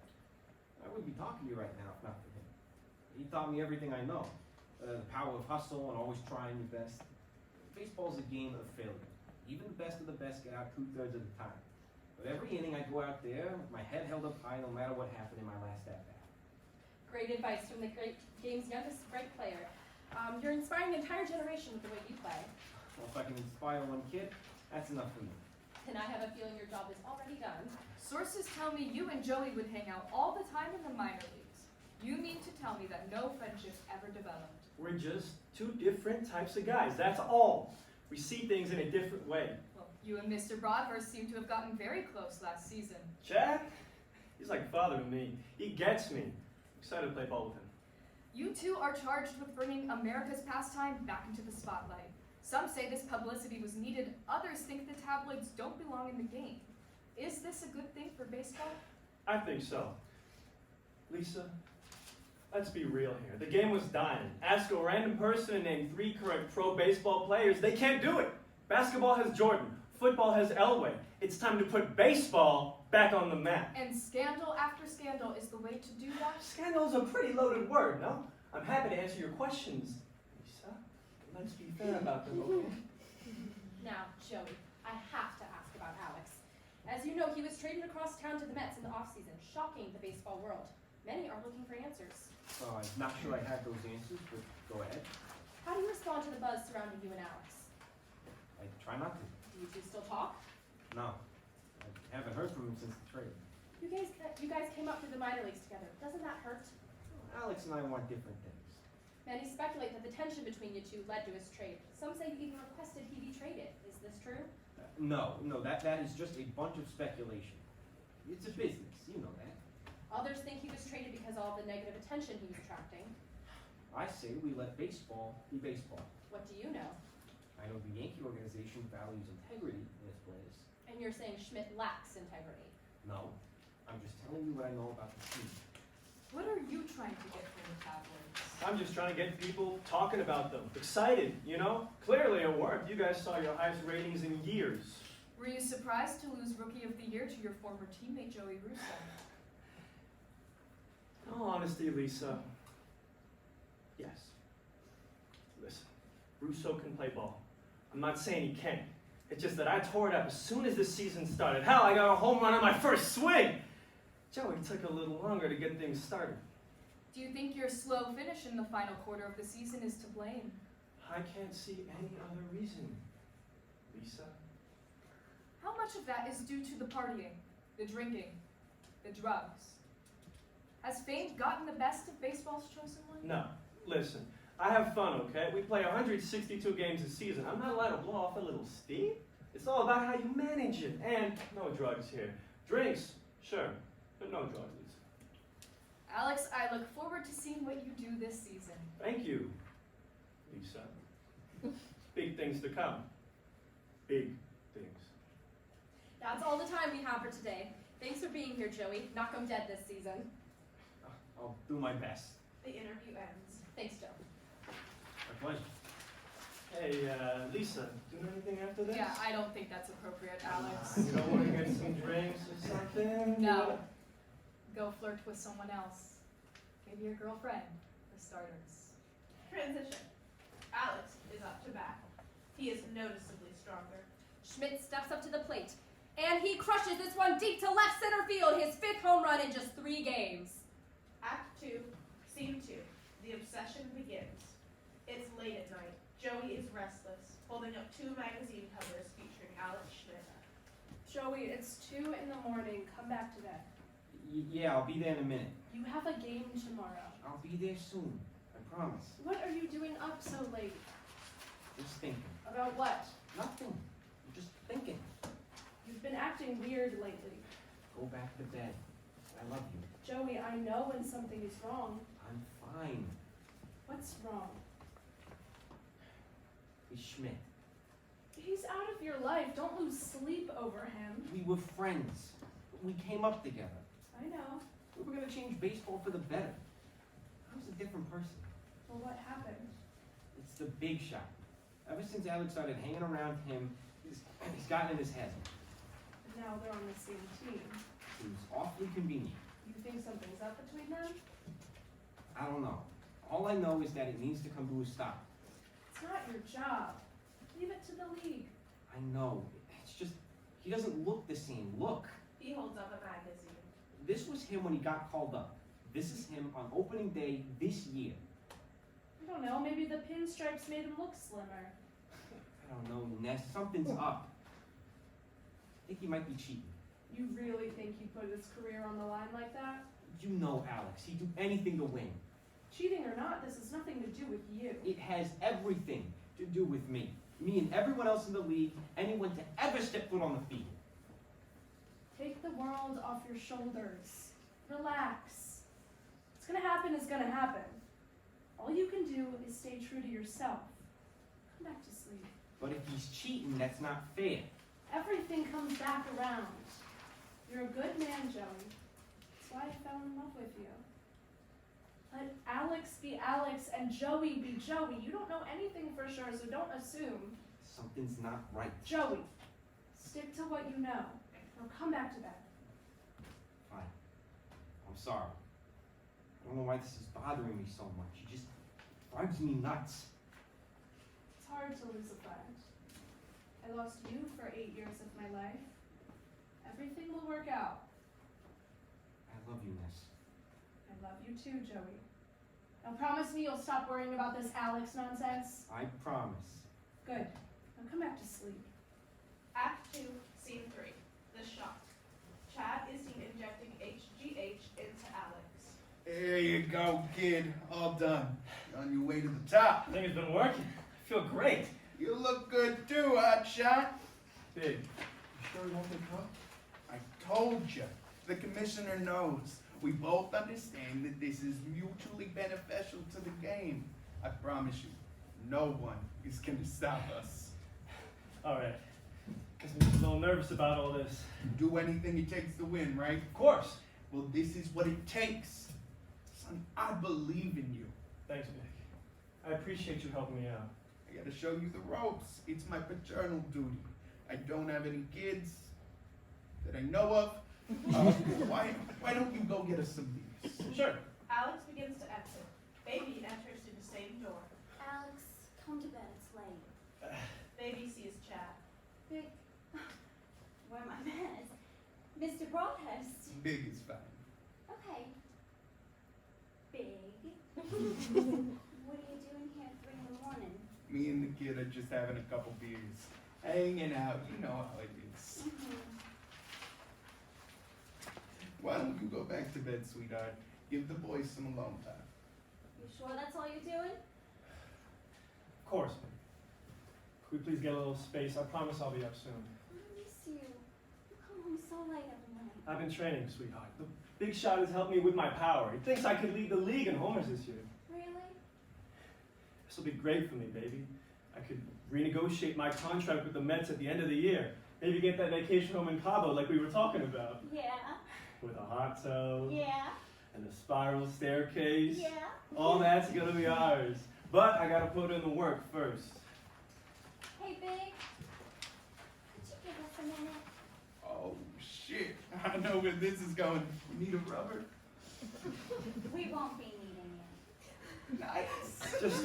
I wouldn't be talking to you right now if not for him. He taught me everything I know. The power of hustle and always trying your best. Baseball's a game of failure. Even the best of the best get out 2/3 of the time. But every inning I go out there with my head held up high no matter what happened in my last at-bat. Great advice from the game's youngest great player. You're inspiring an entire generation with the way you play. Well, if I can inspire one kid, that's enough for me. And I have a feeling your job is already done. Sources tell me you and Joey would hang out all the time in the minor leagues. You mean to tell me that no friendship ever developed? We're just two different types of guys, that's all. We see things in a different way. Well, you and Mr. Broadhurst seem to have gotten very close last season. Chad? He's like father to me. He gets me. I'm excited to play ball with him. You two are charged with bringing America's pastime back into the spotlight. Some say this publicity was needed. Others think the tabloids don't belong in the game. Is this a good thing for baseball? I think so. Lisa, let's be real here. The game was dying. Ask a random person to name 3 correct pro baseball players. They can't do it. Basketball has Jordan. Football has Elway. It's time to put baseball back on the map. And scandal after scandal is the way to do that? Scandal is a pretty loaded word, no? I'm happy to answer your questions, Lisa. Let's be fair about them, okay? Now, Joey, I have to ask about Alex. As you know, he was traded across town to the Mets in the offseason, shocking the baseball world. Many are looking for answers. So I'm not sure I have those answers, but go ahead. How do you respond to the buzz surrounding you and Alex? I try not to. Do you two still talk? No. I haven't heard from him since the trade. You guys came up through the minor leagues together. Doesn't that hurt? Alex and I want different things. Many speculate that the tension between you two led to his trade. Some say you even requested he be traded. Is this true? No, that is just a bunch of speculation. It's a business, you know that. Others think he was traded because of all the negative attention he was attracting. I say we let baseball be baseball. What do you know? I know the Yankee organization values integrity in its players. And you're saying Schmidt lacks integrity. No, I'm just telling you what I know about the team. What are you trying to get from the tabloids? I'm just trying to get people talking about them. Excited, you know? Clearly it worked. You guys saw your highest ratings in years. Were you surprised to lose Rookie of the Year to your former teammate Joey Russo? In all honesty, Lisa, yes. Listen, Russo can play ball. I'm not saying he can't. It's just that I tore it up as soon as the season started. Hell, I got a home run on my first swing. Joey took a little longer to get things started. Do you think your slow finish in the final quarter of the season is to blame? I can't see any other reason, Lisa. How much of that is due to the partying, the drinking, the drugs? Has fame gotten the best of baseball's chosen one? No, listen, I have fun, okay? We play 162 games a season. I'm not allowed to blow off a little steam. It's all about how you manage it. And no drugs here. Drinks, sure, but no drugs, Lisa. Alex, I look forward to seeing what you do this season. Thank you, Lisa. Big things to come. Big things. That's all the time we have for today. Thanks for being here, Joey. Knock 'em dead this season. I'll do my best. The interview ends. Thanks, Joe. My pleasure. Hey, Lisa, doing anything after this? Yeah, I don't think that's appropriate, Alex. You don't want to get some drinks or something? No. Go flirt with someone else. Maybe your girlfriend, for starters. Transition. Alex is up to bat. He is noticeably stronger. Schmidt steps up to the plate, and he crushes this one deep to left center field, his 5th home run in just 3 games. Act 2, Scene 2. The obsession begins. It's late at night. Joey is restless, holding up 2 magazine covers featuring Alex Schmidt. Joey, it's 2 in the morning. Come back to bed. Yeah, I'll be there in a minute. You have a game tomorrow. I'll be there soon. I promise. What are you doing up so late? Just thinking. About what? Nothing. I'm just thinking. You've been acting weird lately. Go back to bed. I love you. Joey, I know when something is wrong. I'm fine. What's wrong? It's Schmidt. He's out of your life. Don't lose sleep over him. We were friends. We came up together. I know. We were gonna change baseball for the better. I was a different person. Well, what happened? It's the big shot. Ever since Alex started hanging around him, he's gotten in his head. Now they're on the same team. It was awfully convenient. You think something's up between them? I don't know. All I know is that it needs to come to a stop. It's not your job. Leave it to the league. I know. It's just, he doesn't look the same. Look. He holds up a magazine. This was him when he got called up. This is him on opening day this year. I don't know. Maybe the pinstripes made him look slimmer. I don't know, Ness. Something's up. I think he might be cheating. You really think he put his career on the line like that? You know Alex. He'd do anything to win. Cheating or not, this has nothing to do with you. It has everything to do with me. Me and everyone else in the league, anyone to ever step foot on the field. Take the world off your shoulders. Relax. What's gonna happen is gonna happen. All you can do is stay true to yourself. Come back to sleep. But if he's cheating, that's not fair. Everything comes back around. You're a good man, Joey. That's why I fell in love with you. Let Alex be Alex and Joey be Joey. You don't know anything for sure, so don't assume. Something's not right. Joey, stick to what you know. Now come back to bed. Fine. I'm sorry. I don't know why this is bothering me so much. It just drives me nuts. It's hard to lose a friend. I lost you for 8 years of my life. Everything will work out. I love you, Ness. I love you too, Joey. Now promise me you'll stop worrying about this Alex nonsense. I promise. Good. Now come back to sleep. Act 2, Scene 3. The shot. Chad is seen injecting HGH into Alex. There you go, kid. All done. You're on your way to the top. I think it's been working. I feel great. You look good too, hotshot. Big, you sure you won't get caught? I told you. The commissioner knows. We both understand that this is mutually beneficial to the game. I promise you, no one is gonna stop us. All right. Guess I'm just a little nervous about all this. Do anything it takes to win, right? Of course. Well, this is what it takes. Son, I believe in you. Thanks, Mick. I appreciate you helping me out. I gotta show you the ropes. It's my paternal duty. I don't have any kids that I know of. Why don't you go get us some beers? Sure. Alex begins to exit. Baby enters through the same door. Alex, come to bed, it's late. Baby sees Chad. Big, where are my manners? Mr. Broadhurst. Big is fine. Okay. Big. What are you doing here at 3 in the morning? Me and the kid are just having a couple beers. Hanging out, you know how it is. Why don't you go back to bed, sweetheart? Give the boys some alone time. You sure that's all you're doing? Of course, Mick. Could we please get a little space? I promise I'll be up soon. I miss you. You come home so late every night. I've been training, sweetheart. The big shot has helped me with my power. He thinks I could lead the league in homers this year. Really? This will be great for me, baby. I could renegotiate my contract with the Mets at the end of the year. Maybe get that vacation home in Cabo like we were talking about. Yeah. With a hot tub. Yeah. And a spiral staircase. Yeah. All that's gonna be ours. But I gotta put in the work first. Hey, Big. Could you give us a minute? Oh, shit. I know where this is going. You need a rubber? We won't be needing it. Nice. Just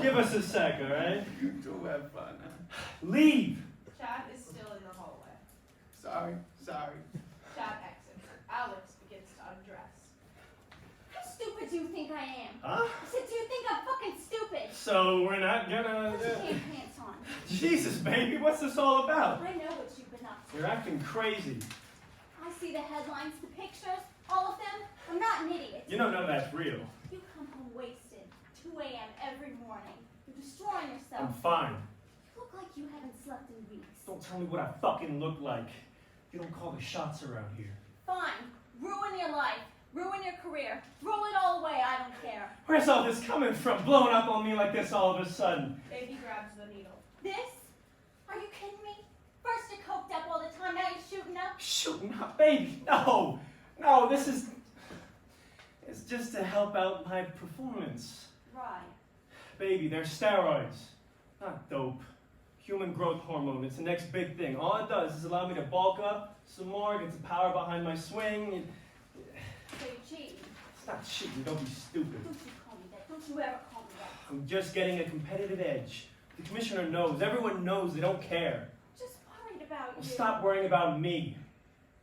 give us a sec, all right? You two have fun, huh? Leave! Chad is still in the hallway. Sorry. Chad exits. Alex begins to undress. How stupid do you think I am? Huh? I said, do you think I'm fucking stupid? So we're not gonna... Put your damn pants on. Jesus, baby, what's this all about? I know what you've been up to. You're acting crazy. I see the headlines, the pictures, all of them. I'm not an idiot. You don't know that's real. You come home wasted, 2 a.m. every morning. You're destroying yourself. I'm fine. You look like you haven't slept in weeks. Don't tell me what I fucking look like. You don't call the shots around here. Fine. Ruin your life. Ruin your career. Throw it all away. I don't care. Where's all this coming from? Blowing up on me like this all of a sudden. Baby grabs the needle. This? Are you kidding me? First you're coked up all the time, now you're shooting up? Shooting up, baby. No, this is... It's just to help out my performance. Right. Baby, they're steroids. Not dope. Human growth hormone. It's the next big thing. All it does is allow me to bulk up some more, get some power behind my swing. So you're cheating. It's not cheating. Don't be stupid. Don't you call me that. Don't you ever call me that. I'm just getting a competitive edge. The commissioner knows. Everyone knows. They don't care. I'm just worried about Well, you. stop worrying about me.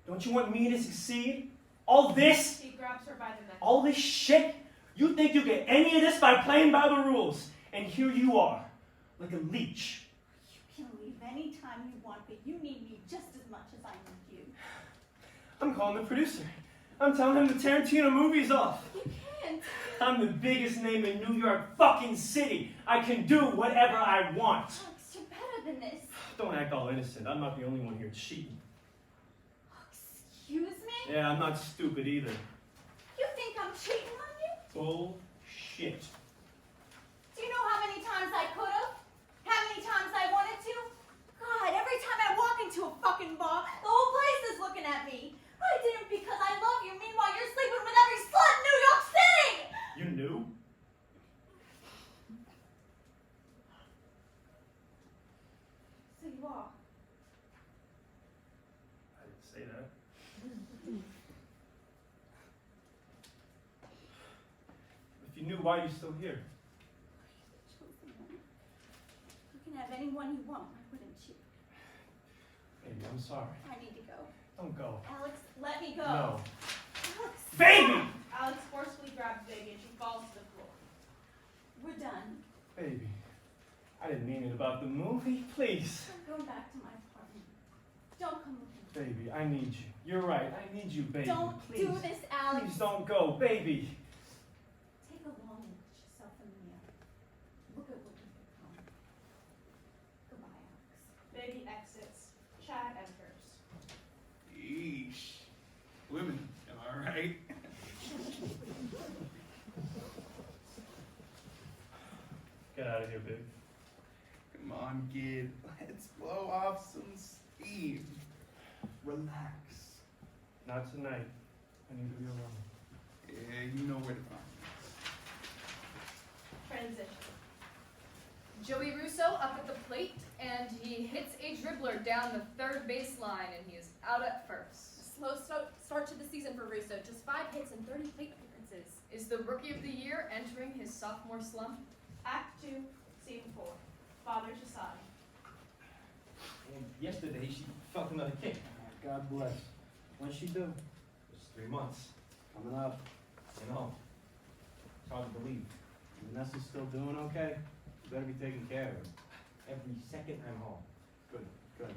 Don't you want me to succeed? All this? He grabs her by the neck. All this shit? You think you get any of this by playing by the rules? And here you are, like a leech. You can leave anytime you want, but you need me just as much as I need you. I'm calling the producer. I'm telling him the Tarantino movie's off. You can't. I'm the biggest name in New York fucking city. I can do whatever I want. Alex, you're better than this. Don't act all innocent. I'm not the only one here cheating. Excuse me? Yeah, I'm not stupid either. You think I'm cheating on you? Bullshit. Do you know how many times I could have? How many times I wanted to? God, every time I walk into a fucking bar, the whole place is looking at me. I didn't because I love you. Meanwhile, you're sleeping with every slut in New York City! You knew? So you are. I didn't say that. If you knew, why are you still here? You can have anyone you want. Why wouldn't you? Baby, I'm sorry. I need to go. Don't go. Alex, let me go. No. Alex, Baby! Alex forcefully grabs Baby and she falls to the floor. we're done. Baby, I didn't mean it about the movie. Please. I'm going back to my apartment. Don't come with me. Baby, I need you. You're right. I need you, baby. Don't Please. do this, Alex. Please don't go, baby. Take a long look at yourself in the mirror. Look at what you've become. Goodbye, Alex. Baby exits. Chad enters. Yeesh. Women, am I right? kid. Let's blow off some steam. Relax. Not tonight. I need to be alone. Yeah, you know where to find me. Transition. Joey Russo up at the plate, and he hits a dribbler down the third baseline, and he is out at first. Slow start to the season for Russo, just 5 hits and 30 plate appearances. Is the Rookie of the Year entering his sophomore slump? Act 2, Scene 4. Father to son. And yesterday she felt another kick. God bless. What'd she do? It was 3 months. Coming up. You know, it's hard to believe. Vanessa's still doing okay? You better be taking care of her. Every second I'm home. Good, good.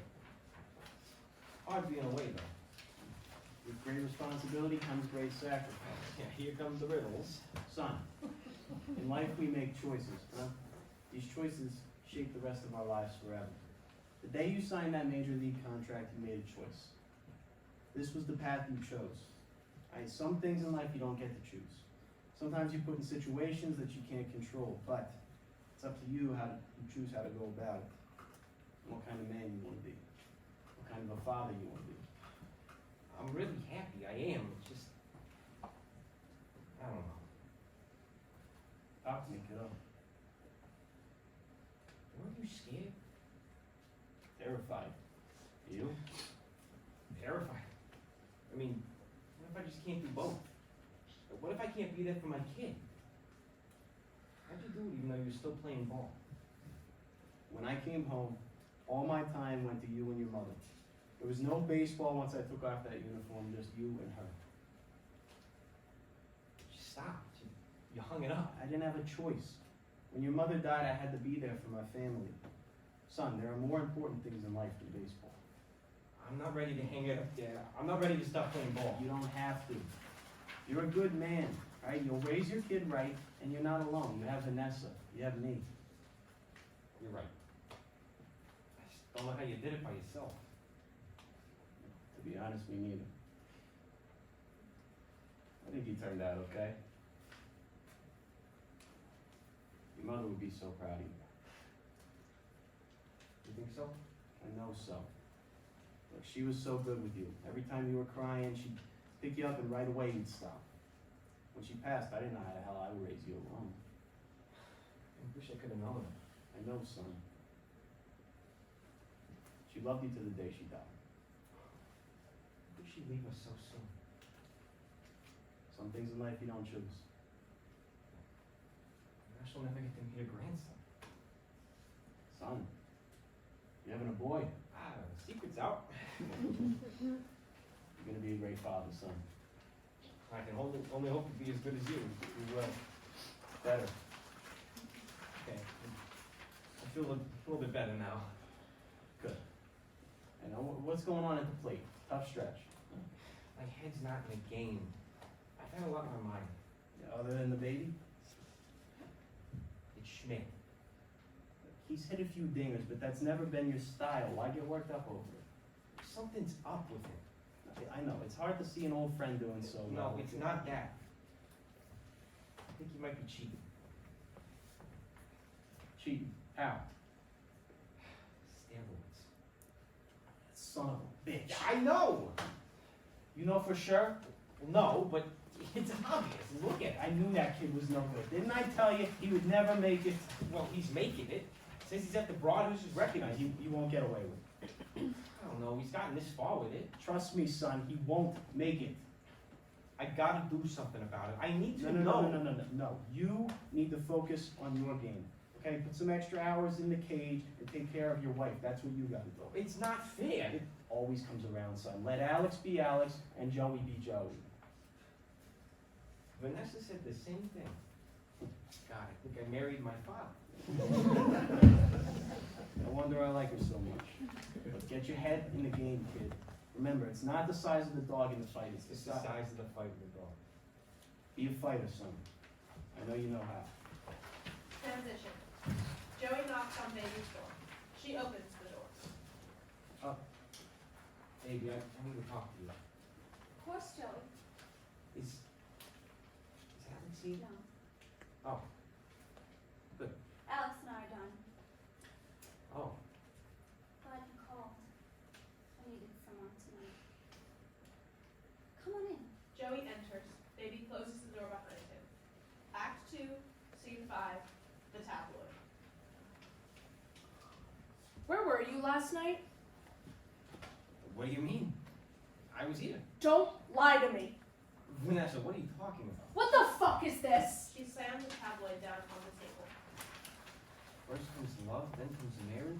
Hard being away though. With great responsibility comes great sacrifice. Yeah, here come the riddles. Son, in life we make choices, huh? These choices shape the rest of our lives forever. The day you signed that major league contract, you made a choice. This was the path you chose. Some things in life you don't get to choose. Sometimes you put in situations that you can't control, but it's up to you how to choose how to go about it. And what kind of man you want to be. What kind of a father you want to be. I'm really happy, I am. It's just, I don't know. Talk to me, kiddo. Weren't you scared? Terrified. You? Terrified. I mean, what if I just can't do both? What if I can't be there for my kid? How'd you do it even though you were still playing ball? When I came home, all my time went to you and your mother. There was no baseball once I took off that uniform, just you and her. You stopped. You hung it up. I didn't have a choice. When your mother died, I had to be there for my family. Son, there are more important things in life than baseball. I'm not ready to hang it up there. I'm not ready to stop playing ball. You don't have to. You're a good man, all right? You'll raise your kid right, and you're not alone. You have Vanessa. You have me. You're right. I just don't know how you did it by yourself. To be honest, me neither. I think you turned out okay. Your mother would be so proud of you. You think so? I know so. Look, she was so good with you. Every time you were crying, she'd pick you up and right away you'd stop. When she passed, I didn't know how the hell I would raise you alone. I wish I could have known it. I know, son. She loved you to the day she died. Why did she leave us so soon? Some things in life you don't choose. I shall never get to meet a grandson. Son, you having a boy. Ah, the secret's out. You're gonna be a great father, son. I can only hope to be as good as you. You will. Better. Okay. I feel a little bit better now. Good. And what's going on at the plate? Tough stretch. My head's not in the game. I've had a lot on my mind. Other than the baby? It's SCHMIDT. He's hit a few dingers, but that's never been your style. Why get worked up over it? Something's up with him. I know, it's hard to see an old friend doing so well. No, it's not that. I think he might be cheating. Cheating. How? Steroids. Son of a bitch. I know! You know for sure? Well, no, but it's obvious. Look at it. I knew that kid was no good. Didn't I tell you he would never make it? Well, he's making it. Says he's at the Broad, who's just recognized. You won't get away with it. I don't know, he's gotten this far with it. Trust me, son, he won't make it. I gotta do something about it. I need to No. know. No. You need to focus on your game. Okay? Put some extra hours in the cage and take care of your wife. That's what you gotta do. It's not fair. It always comes around, son. Let Alex be Alex and Joey be Joey. Vanessa said the same thing. God, I think I married my father. No wonder I like her so much. But get your head in the game, kid. Remember, it's not the size of the dog in the fight, it's It's the the size of the fight of the dog. Be a fighter, son. I know you know how. Transition. Joey knocks on baby's door. She opens the door. Baby, I need to talk to you. Of course, Joey. Is Alex here? No. Oh. Good. Alex and I are done. Oh. were you last night? What do you mean? I was here. Don't lie to me. Vanessa, what are you talking about? What the fuck is this? She slammed the tabloid down on the table. First comes love, then comes marriage,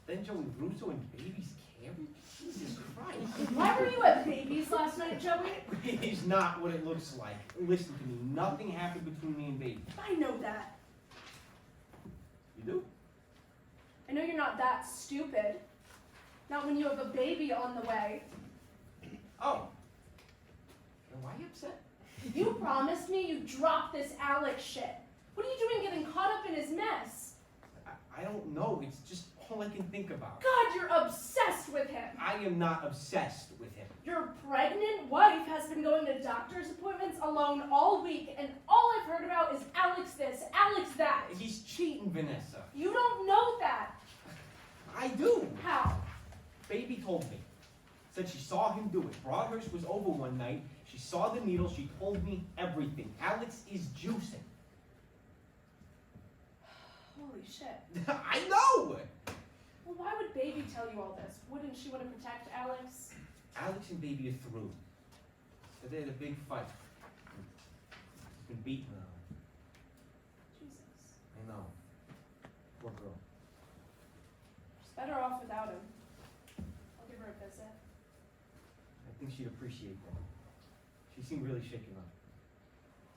then Joey Russo and baby's carriage? Jesus Christ. Why were you at babies last night, Joey? It is not what it looks like. Listen to me, nothing happened between me and baby. I know that. You do? I know you're not that stupid. Not when you have a baby on the way. Oh. Then why are you upset? You promised me you'd drop this Alex shit. What are you doing getting caught up in his mess? I don't know, it's just all I can think about. God, you're obsessed with him. I am not obsessed with him. Your pregnant wife has been going to doctor's appointments alone all week, and all I've heard about is Alex this, Alex that. He's cheating, Vanessa. You don't know that. I do. How? Baby told me. Said she saw him do it. Broadhurst was over one night. She saw the needle. She told me everything. Alex is juicing. Holy shit. I know! Well, why would Baby tell you all this? Wouldn't she want to protect Alex? Alex and Baby are through. So they had a big fight. He's been beaten on. Jesus. I know. Poor girl. She's better off without him. I'll give her a visit. I think she'd appreciate that. She seemed really shaken up.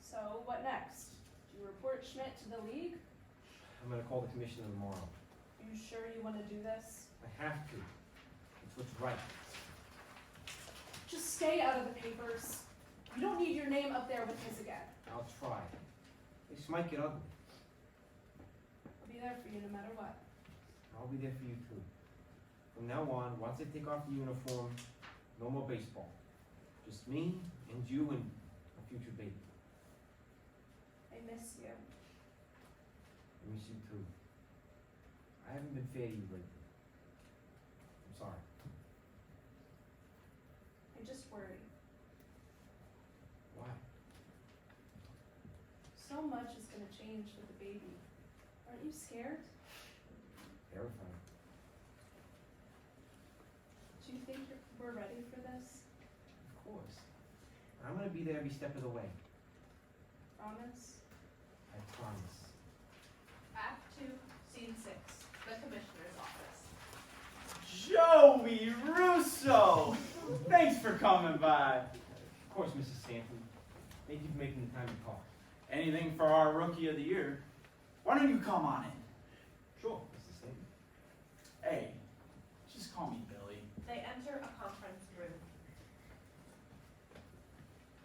So, what next? Do you report Schmidt to the league? I'm gonna call the commissioner tomorrow. Are you sure you want to do this? I have to. It's what's right. Just stay out of the papers. You don't need your name up there with his again. I'll try. This might get ugly. I'll be there for you no matter what. I'll be there for you too. From now on, once I take off the uniform, no more baseball. Just me and you and a future baby. I miss you. I miss you too. I haven't been fair to you lately. I'm sorry. I just worry. Why? So much is going to change with the baby. Aren't you scared? Terrified. Do you think we're ready for this? Of course. I'm gonna be there every step of the way. Promise? I promise. Act 2, Scene 6, the Commissioner's Office. Joey Russo! Thanks for coming by. Of course, Mrs. Stanton. Thank you for making the time to talk. Anything for our Rookie of the Year? Why don't you come on in? Sure, Mrs. Stanton. Hey, just call me Billy. They enter a conference room.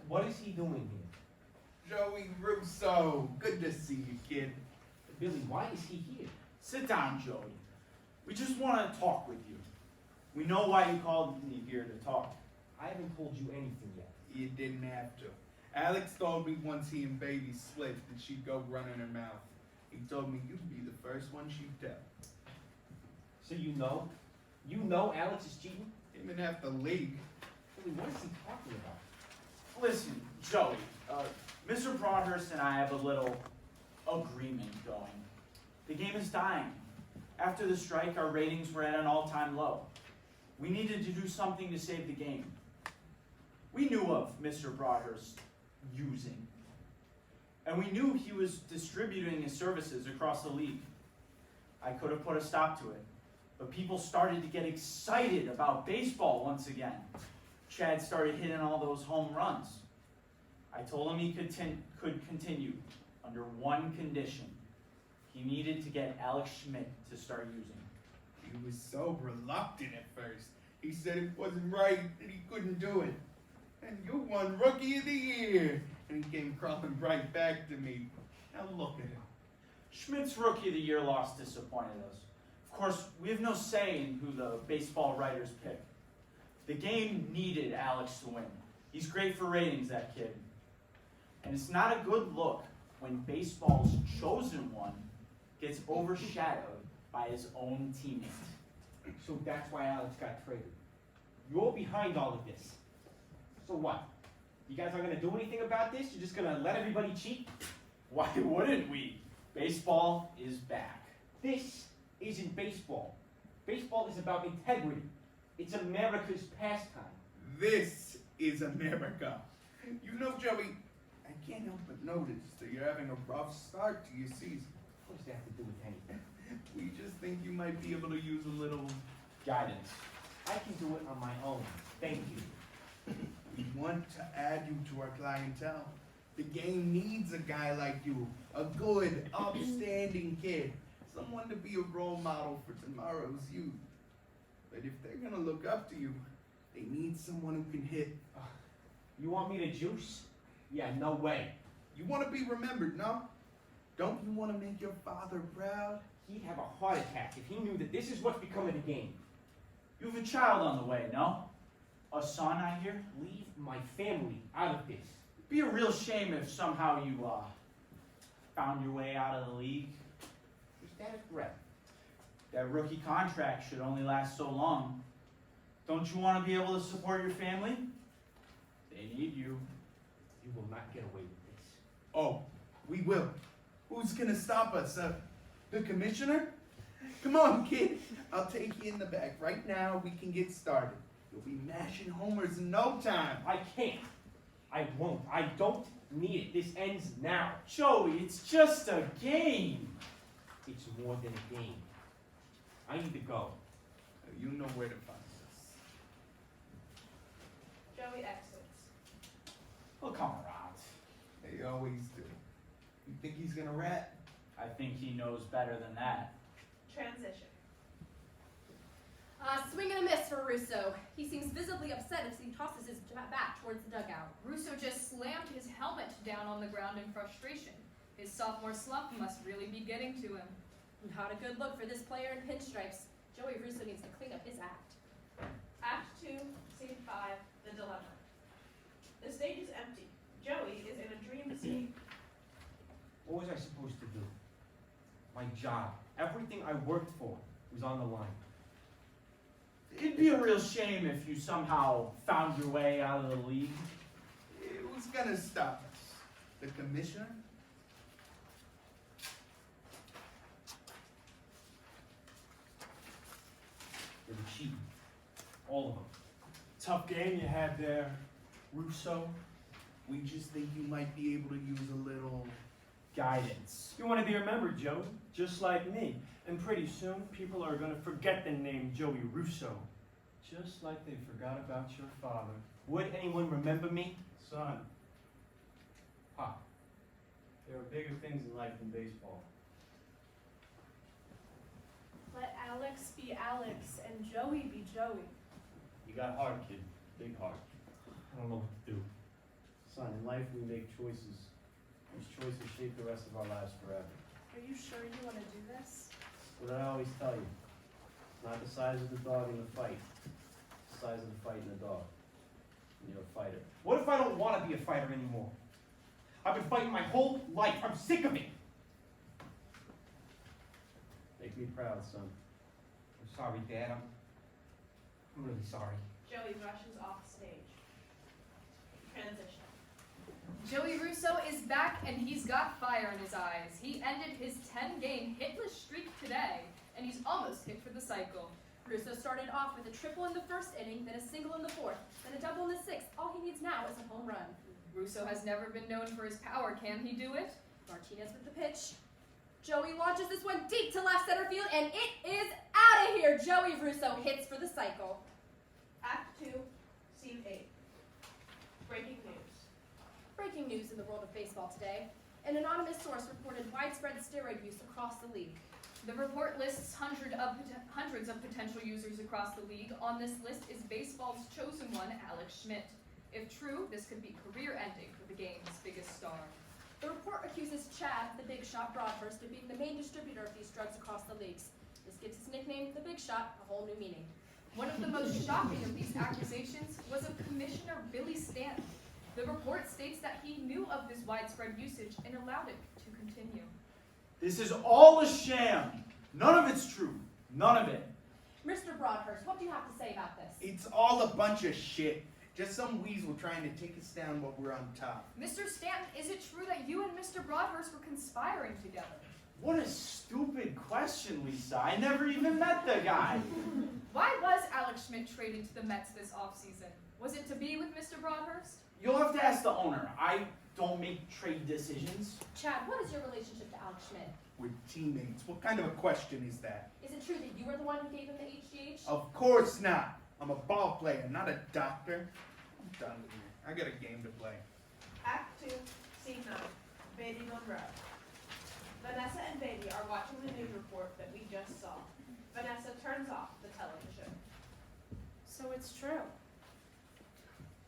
What is he doing here? Joey Russo, good to see you, kid. Billy, why is he here? Sit down, Joey. We just want to talk with you. We know why you called me here to talk. I haven't told you anything yet. You didn't have to. Alex told me once he and Baby split that she'd go running her mouth. He told me you'd be the first one she'd tell. So you know? You know Alex is cheating? Him and half the league. Billy, what is he talking about? Listen, Joey, Mr. Broadhurst and I have a little agreement going. The game is dying. After the strike, our ratings were at an all-time low. We needed to do something to save the game. We knew of Mr. Broadhurst using, and we knew he was distributing his services across the league. I could have put a stop to it, but people started to get excited about baseball once again. Chad started hitting all those home runs. I told him he could continue under one condition. He needed to get Alex SCHMIDT to start using. He was so reluctant at first. He said it wasn't right, that he couldn't do it. And you won Rookie of the Year. And he came crawling right back to me. Now look at him. SCHMIDT's Rookie of the Year loss disappointed us. Of course, we have no say in who the baseball writers pick. The game needed Alex to win. He's great for ratings, that kid. And it's not a good look when baseball's chosen one gets overshadowed by his own teammate. So that's why Alex got traded. You're behind all of this. So what? You guys aren't gonna do anything about this? You're just gonna let everybody cheat? Why wouldn't we? Baseball is back. This isn't baseball. Baseball is about integrity. It's America's pastime. This is America. You know, Joey, I can't help but notice that you're having a rough start to your season. What does that have to do with anything? We just think you might be able to use a little. Guidance. I can do it on my own. Thank you. We want to add you to our clientele. The game needs a guy like you, a good, upstanding kid, someone to be a role model for tomorrow's youth. But if they're gonna look up to you, they need someone who can hit. You want me to juice? Yeah, no way. You want to be remembered, no? Don't you want to make your father proud? He'd have a heart attack if he knew that this is what's becoming the game. You have a child on the way, no? A son, I hear? Leave my family out of this. It'd be a real shame if somehow you, found your way out of the league. Is that a threat? That rookie contract should only last so long. Don't you want to be able to support your family? They need you. You will not get away with this. Oh, we will. Who's gonna stop us? The commissioner? Come on, kid. I'll take you in the back. Right now, we can get started. You'll be mashing homers in no time. I can't. I won't. I don't need it. This ends now. Joey, it's just a game. It's more than a game. I need to go. You know where to find us. Joey exits. He'll come around. They always do. You think he's gonna rat? I think he knows better than that. Transition. Swing and a miss for Russo. He seems visibly upset as he tosses his back towards the dugout. Russo just slammed his helmet down on the ground in frustration. His sophomore slump must really be getting to him. Not a good look for this player in pinstripes. Joey Russo needs to clean up his act. Act 2, Scene 5, The Dilemma. The stage is empty. Joey is in a dream state. What was I supposed to do? My job. Everything I worked for was on the line. It'd be a real shame if you somehow found your way out of the league. Who's gonna stop us? The commissioner? They were cheating. All of them. Tough game you had there, Russo. We just think you might be able to use a little. Guidance. You want to be remembered, Joe, just like me. And pretty soon, people are going to forget the name Joey Russo. Just like they forgot about your father. Would anyone remember me? Son, Pop. there are bigger things in life than baseball. Let Alex be Alex and Joey be Joey. You got heart, kid. Big heart. I don't know what to do. Son, in life we make choices. Those choices shape the rest of our lives forever. Are you sure you want to do this? What I always tell you. It's not the size of the dog in the fight. It's the size of the fight in the dog. And you're a fighter. What if I don't want to be a fighter anymore? I've been fighting my whole life. I'm sick of it. Make me proud, son. I'm sorry, Dad. I'm really sorry. Joey rushes off stage. Transition. Joey Russo is back and he's got fire in his eyes. He ended his 10-game hitless streak today, and he's almost hit for the cycle. Russo started off with a triple in the first inning, then a single in the fourth, then a double in the sixth. All he needs now is a home run. Russo has never been known for his power. Can he do it? Martinez with the pitch. Joey launches this one deep to left center field, and it is out of here. Joey Russo hits for the cycle. Act 2, Scene 8. Breaking news. Breaking news in the world of baseball today. An anonymous source reported widespread steroid use across the league. The report lists hundreds of potential users across the league. On this list is baseball's chosen one, Alex SCHMIDT. If true, this could be career-ending for the game's biggest star. The report accuses Chad, the Big Shot Broadhurst, of being the main distributor of these drugs across the leagues. This gives his nickname, the Big Shot, a whole new meaning. One of the most shocking of these accusations was of Commissioner Billy Stanton. The report states that he knew of this widespread usage and allowed it to continue. This is all a sham. None of it's true. None of it. Mr. Broadhurst, what do you have to say about this? It's all a bunch of shit. Just some weasel trying to take us down while we're on top. Mr. Stanton, is it true that you and Mr. Broadhurst were conspiring together? What a stupid question, Lisa. I never even met the guy. Why was Alex Schmidt traded to the Mets this offseason? Was it to be with Mr. Broadhurst? You'll have to ask the owner. I don't make trade decisions. Chad, what is your relationship to Alex Schmidt? We're teammates. What kind of a question is that? Is it true that you were the one who gave him the HGH? Of course not. I'm a ball player, not a doctor. I'm done with you. I got a game to play. Act 2, Scene 9, Baby Monroe. Vanessa and Baby are watching the news report that we just saw. Vanessa turns off the television. So it's true.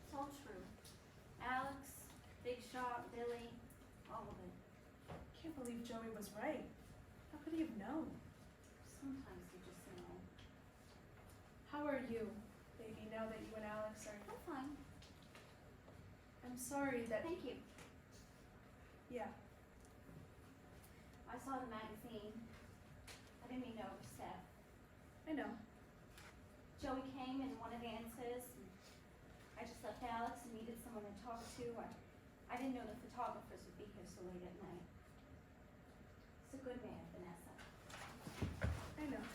It's all true. Alex, Big Shot, Billy, all of it. Can't believe Joey was right. How could he have known? Sometimes you just know. How are you, baby, now that you and Alex are... I'm fine. I'm sorry that... Thank you. Yeah. I saw the magazine. I didn't mean to overstep. I know. Joey came and wanted answers. And I just left Alex and needed someone to talk to. I didn't know the photographers would be here so late at night. He's a good man, Vanessa. I know.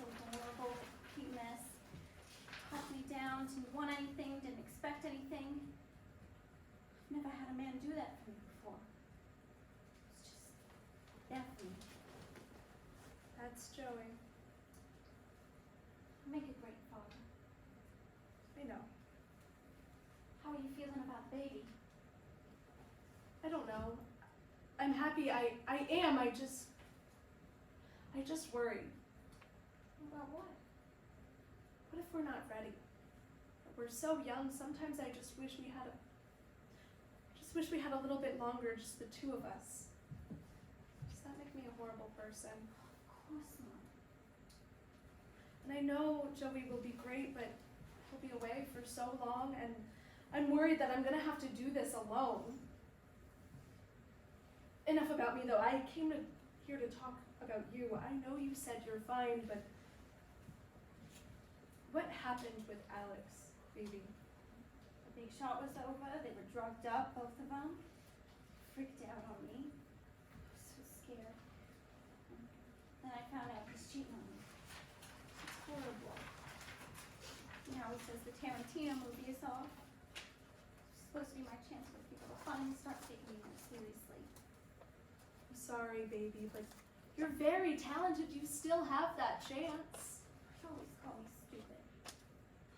So adorable, cute mess. Cut me down, didn't want anything, didn't expect anything. Never had a man do that for me before. It's just there for me. That's Joey. Make a great father. I know. How are you feeling about baby? I don't know. I'm happy. I am. I just worry. About what? What if we're not ready? We're so young. Sometimes I just wish we had a little bit longer, just the two of us. Does that make me a horrible person? Of course not. And I know Joey will be great, but he'll be away for so long, and I'm worried that I'm gonna have to do this alone. Enough about me, though. I came here to talk about you. I know you said you're fine, but what happened with Alex, baby? The big shot was over. They were drugged up, both of them. Freaked out on me. I was so scared. Then I found out he's cheating on me. It's horrible. Now he says the Tarantino movie is off. It's supposed to be my chance for people to finally start taking me more seriously. I'm sorry, baby, but you're very talented. You still have that chance. You always call me stupid.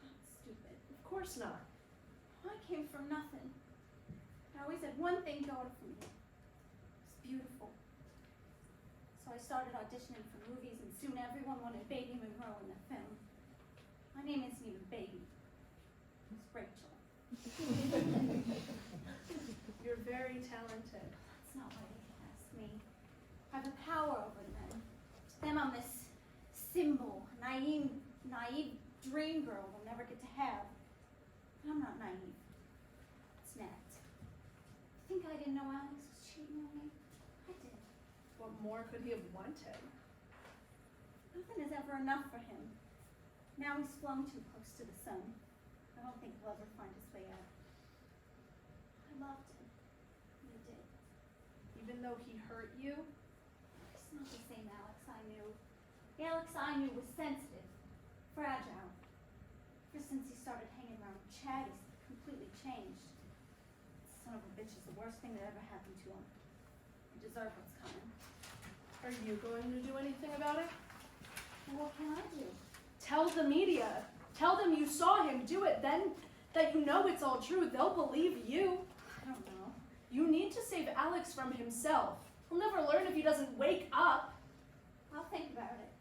Not stupid. Of course not. I came from nothing. I always had one thing going for me. It was beautiful. So I started auditioning for movies, and soon everyone wanted Baby Monroe in the film. My name isn't even Baby. It's Rachel. You're very talented. That's not why they asked me. I have a power over them. To them, I'm this symbol, naive dream girl they'll never get to have. But I'm not naive. It's Nat. Think I didn't know Alex was cheating on me? I did. What more could he have wanted? Nothing is ever enough for him. Now he's flown too close to the sun. I don't think he'll ever find his way out. I loved him. I did. Even though he hurt you? He's not the same Alex I knew. The Alex I knew was sensitive, fragile. Ever since he started hanging around with Chad, he's completely changed. Son of a bitch is the worst thing that ever happened to him. I deserve what's coming. Are you going to do anything about it? Well, what can I do? Tell the media. Tell them you saw him do it. Then that you know it's all true, they'll believe you. I don't know. You need to save Alex from himself. He'll never learn if he doesn't wake up. I'll think about it.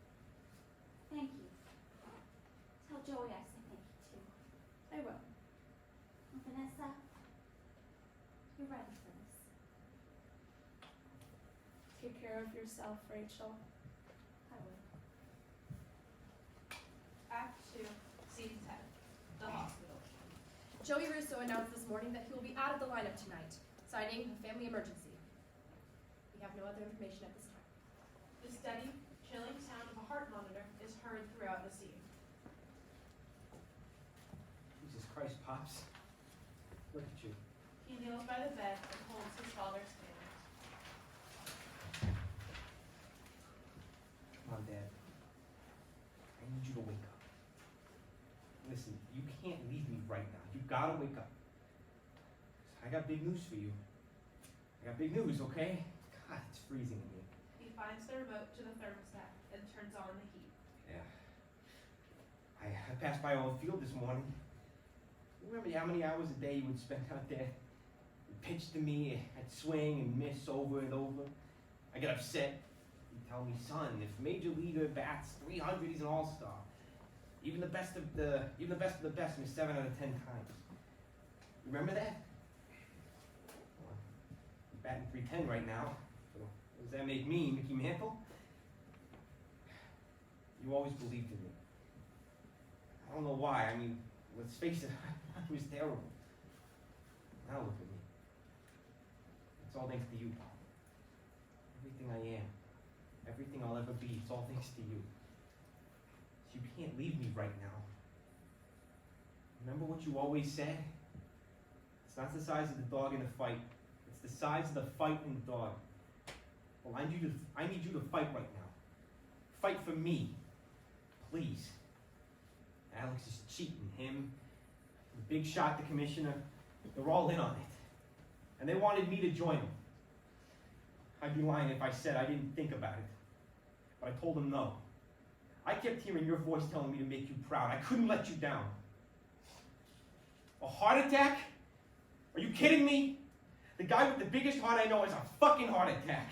Thank you. Tell Joey I say thank you too. I will. And Vanessa, you're ready for this. Take care of yourself, Rachel. I will. Act 2, Scene 10, the hospital. Joey Russo announced this morning that he will be out of the lineup tonight, citing a family emergency. We have no other information at this time. The steady, chilling sound of a heart monitor is heard throughout the scene. Jesus Christ, Pops. Look at you. He kneels by the bed and holds his father's hand. Dad. I need you to wake up. Listen, you can't leave me right now. You gotta wake up. I got big news for you. I got big news, okay? God, it's freezing in here. He finds the remote to the thermostat and turns on the heat. Yeah. I passed by on the field this morning. You remember how many hours a day you would spend out there? You pitch to me, I'd swing and miss over and over. I get upset. You tell me, son, if Major Leaguer bats 300, he's an all-star. Even the best of the best miss 7 out of 10 times. You remember that? Well, I'm batting 310 right now. So what does that make me, Mickey Mantle? You always believed in me. I don't know why. I mean, let's face it, I was terrible. Now look at me. It's all thanks to you, Pop. Everything I am, everything I'll ever be, it's all thanks to you. So you can't leave me right now. Remember what you always said? It's not the size of the dog in the fight. It's the size of the fight in the dog. Well, I need you to fight right now. Fight for me. Please. Alex is cheating. Him, the big shot, the commissioner, they're all in on it. And they wanted me to join them. I'd be lying if I said I didn't think about it. But I told them no. I kept hearing your voice telling me to make you proud. I couldn't let you down. A heart attack? Are you kidding me? The guy with the biggest heart I know has a fucking heart attack.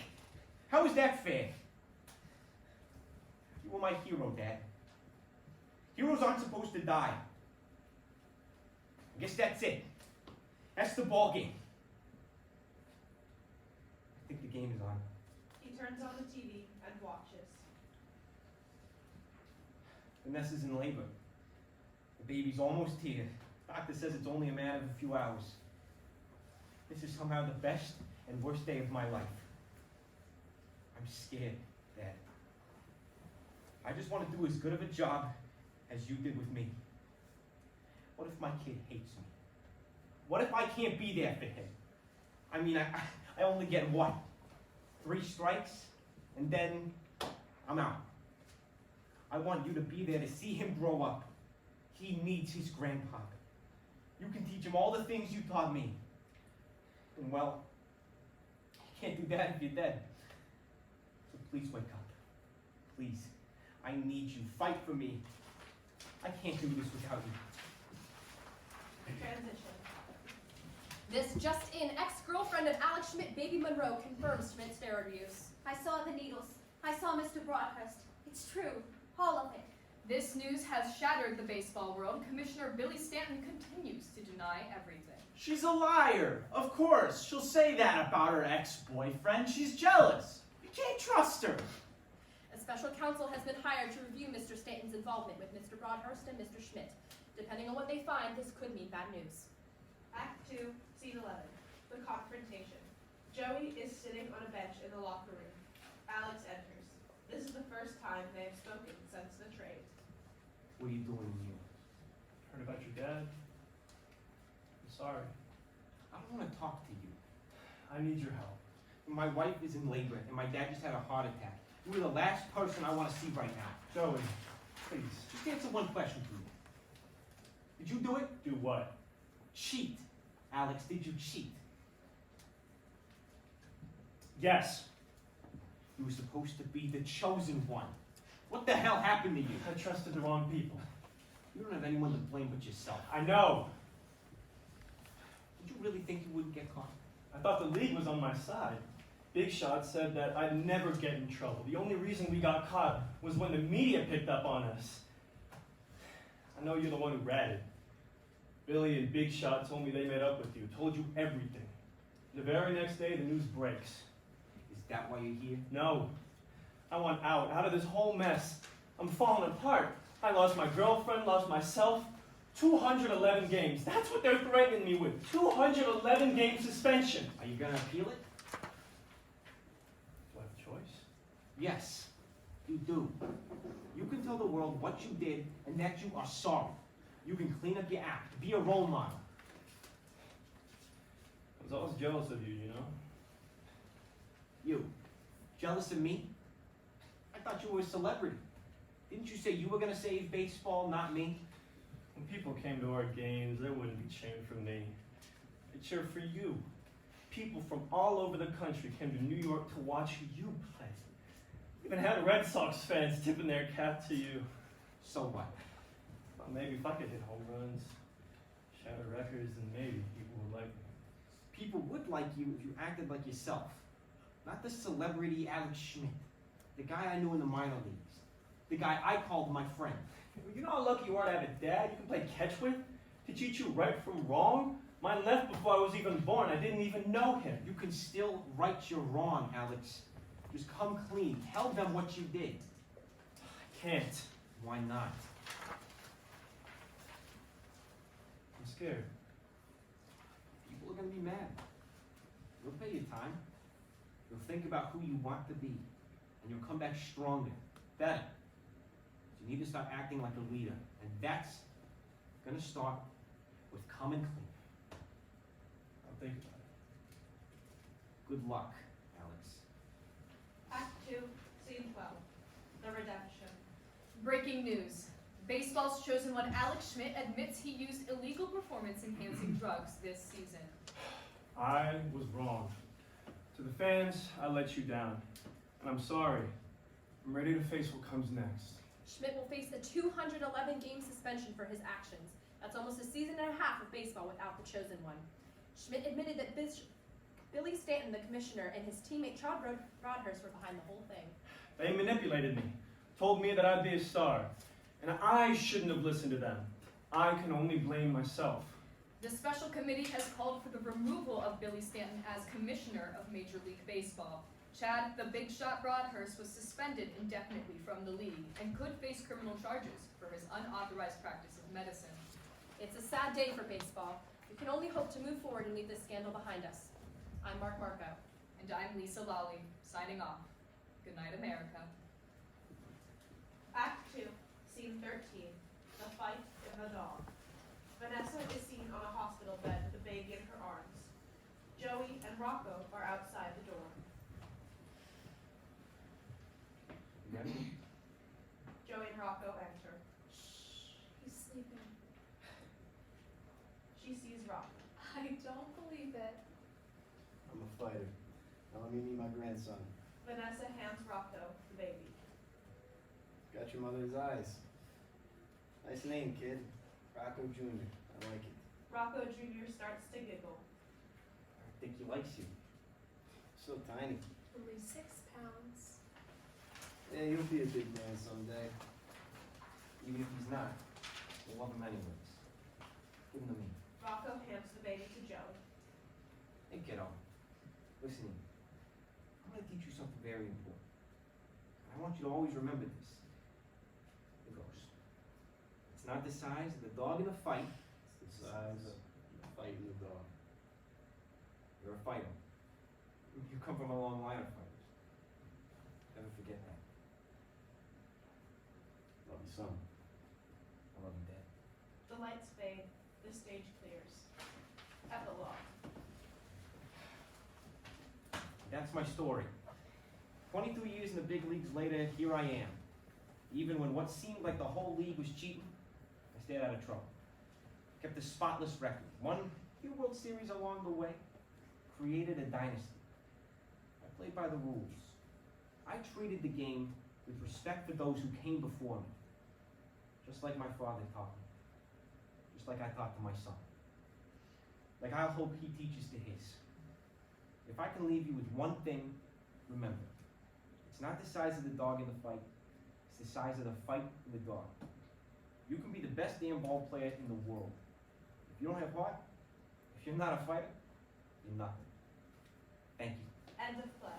How is that fair? You were my hero, Dad. Heroes aren't supposed to die. I guess that's it. That's the ball game. I think the game is on. He turns on the TV and watches. Vanessa's in labor. The baby's almost here. Doctor says it's only a matter of a few hours. This is somehow the best and worst day of my life. I'm scared, Dad. I just want to do as good of a job as you did with me. What if my kid hates me? What if I can't be there for him? I mean, I only get what? 3 strikes? And then I'm out. I want you to be there to see him grow up. He needs his grandpa. You can teach him all the things you taught me. And well, you can't do that if you're dead. So please wake up. Please. I need you. Fight for me. I can't do this without you. Transition. This just-in ex-girlfriend of Alex Schmidt, Baby Monroe, confirms Schmidt steroid use. I saw the needles. I saw Mr. Broadhurst. It's true. All of it. This news has shattered the baseball world. Commissioner Billy Stanton continues to deny everything. She's a liar. Of course, she'll say that about her ex-boyfriend. She's jealous. You can't trust her. A special counsel has been hired to review Mr. Stanton's involvement with Mr. Broadhurst and Mr. Schmidt. Depending on what they find, this could mean bad news. Act 2, Scene 11. The confrontation. Joey is sitting on a bench in the locker room. Alex enters. This is the first time they have spoken since the trade. What are you doing here? Heard about your dad? I'm sorry. I don't want to talk to you. I need your help. My wife is in labor, and my dad just had a heart attack. You are the last person I want to see right now. Joey, please. Just answer one question for me. Did you do it? Do what? Cheat. Alex, did you cheat? Yes. You were supposed to be the chosen one. What the hell happened to you? I trusted the wrong people. You don't have anyone to blame but yourself. I know. Did you really think you wouldn't get caught? I thought the league was on my side. Big Shot said that I'd never get in trouble. The only reason we got caught was when the media picked up on us. I know you're the one who ratted. Billy and Big Shot told me they met up with you, told you everything. The very next day, the news breaks. Is that why you're here? No. I want out of this whole mess. I'm falling apart. I lost my girlfriend, lost myself. 211 games. That's what they're threatening me with. 211 game suspension. Are you gonna appeal it? Do I have a choice? Yes, you do. You can tell the world what you did and that you are sorry. You can clean up your act, be a role model. I was always jealous of you, you know? You, jealous of me? I thought you were a celebrity. Didn't you say you were gonna save baseball, not me? When people came to our games, they wouldn't be cheering for me. They cheered for you. People from all over the country came to New York to watch you play. Even had Red Sox fans tipping their cap to you. So what? Well, maybe if I could hit home runs, shatter records, then maybe people would like me. People would like you if you acted like yourself. Not the celebrity Alex Schmidt. The guy I knew in the minor leagues. The guy I called my friend. You know how lucky you are to have a dad you can play catch with? To teach you right from wrong? Mine left before I was even born. I didn't even know him. You can still right your wrong, Alex. Just come clean. Tell them what you did. I can't. Why not? I'm scared. People are gonna be mad. You'll pay your time. You'll think about who you want to be. And you'll come back stronger, better. You need to start acting like a leader. And that's gonna start with coming clean. I'll think about it. Good luck, Alex. Act 2, Scene 12. The Redemption. Breaking news. Baseball's chosen one Alex Schmidt admits he used illegal performance-enhancing drugs this season. I was wrong. To the fans, I let you down. And I'm sorry. I'm ready to face what comes next. Schmidt will face a 211-game suspension for his actions. That's almost a season and a half of baseball without the chosen one. Schmidt admitted that Billy Stanton, the commissioner, and his teammate Chad Broadhurst were behind the whole thing. They manipulated me, told me that I'd be a star, and I shouldn't have listened to them. I can only blame myself. The special committee has called for the removal of Billy Stanton as commissioner of Major League Baseball. Chad, the big shot Broadhurst, was suspended indefinitely from the league and could face criminal charges for his unauthorized practice of medicine. It's a sad day for baseball. We can only hope to move forward and leave this scandal behind us. I'm Mark Marco. And I'm Lisa Lawley, signing off. Good night, America. Act 2, Scene 13. The Fight in the Dog. Vanessa is seen on a hospital bed with a baby in her arms. Joey and Rocco are outside the door. Ready? Joey and Rocco enter. He's sleeping. She sees Rocco. I don't believe it. I'm a fighter. Now let me meet my grandson. Vanessa hands Rocco the baby. Got your mother's eyes. Nice name, kid. Rocco Jr. I like it. Rocco Jr. starts to giggle. I think he likes you. So tiny. Only 6 pounds. Yeah, you'll be a big man someday. Even if he's not, we'll love him anyways. Give him to me. Rocco hands the baby to Joey. Hey, kiddo. Listen, I'm gonna teach you something very important. I want you to always remember this. It goes. It's not the size of the dog in the fight. It's the size of fighting the dog. You're a fighter. You come from a long line of fighters. Never forget that. Love you, son. I love you, Dad. The lights fade. The stage clears. Epilogue. That's my story. 22 years in the big leagues later, here I am. Even when what seemed like the whole league was cheating, I stayed out of trouble. Kept a spotless record. Won a few World Series along the way. Created a dynasty. I played by the rules. I treated the game with respect for those who came before me. Just like my father taught me. Just like I taught to my son. Like I hope he teaches to his. If I can leave you with one thing, remember. It's not the size of the dog in the fight. It's the size of the fight in the dog. You can be the best damn ball player in the world. If you don't have heart, if you're not a fighter, you're nothing. Thank you. End of play.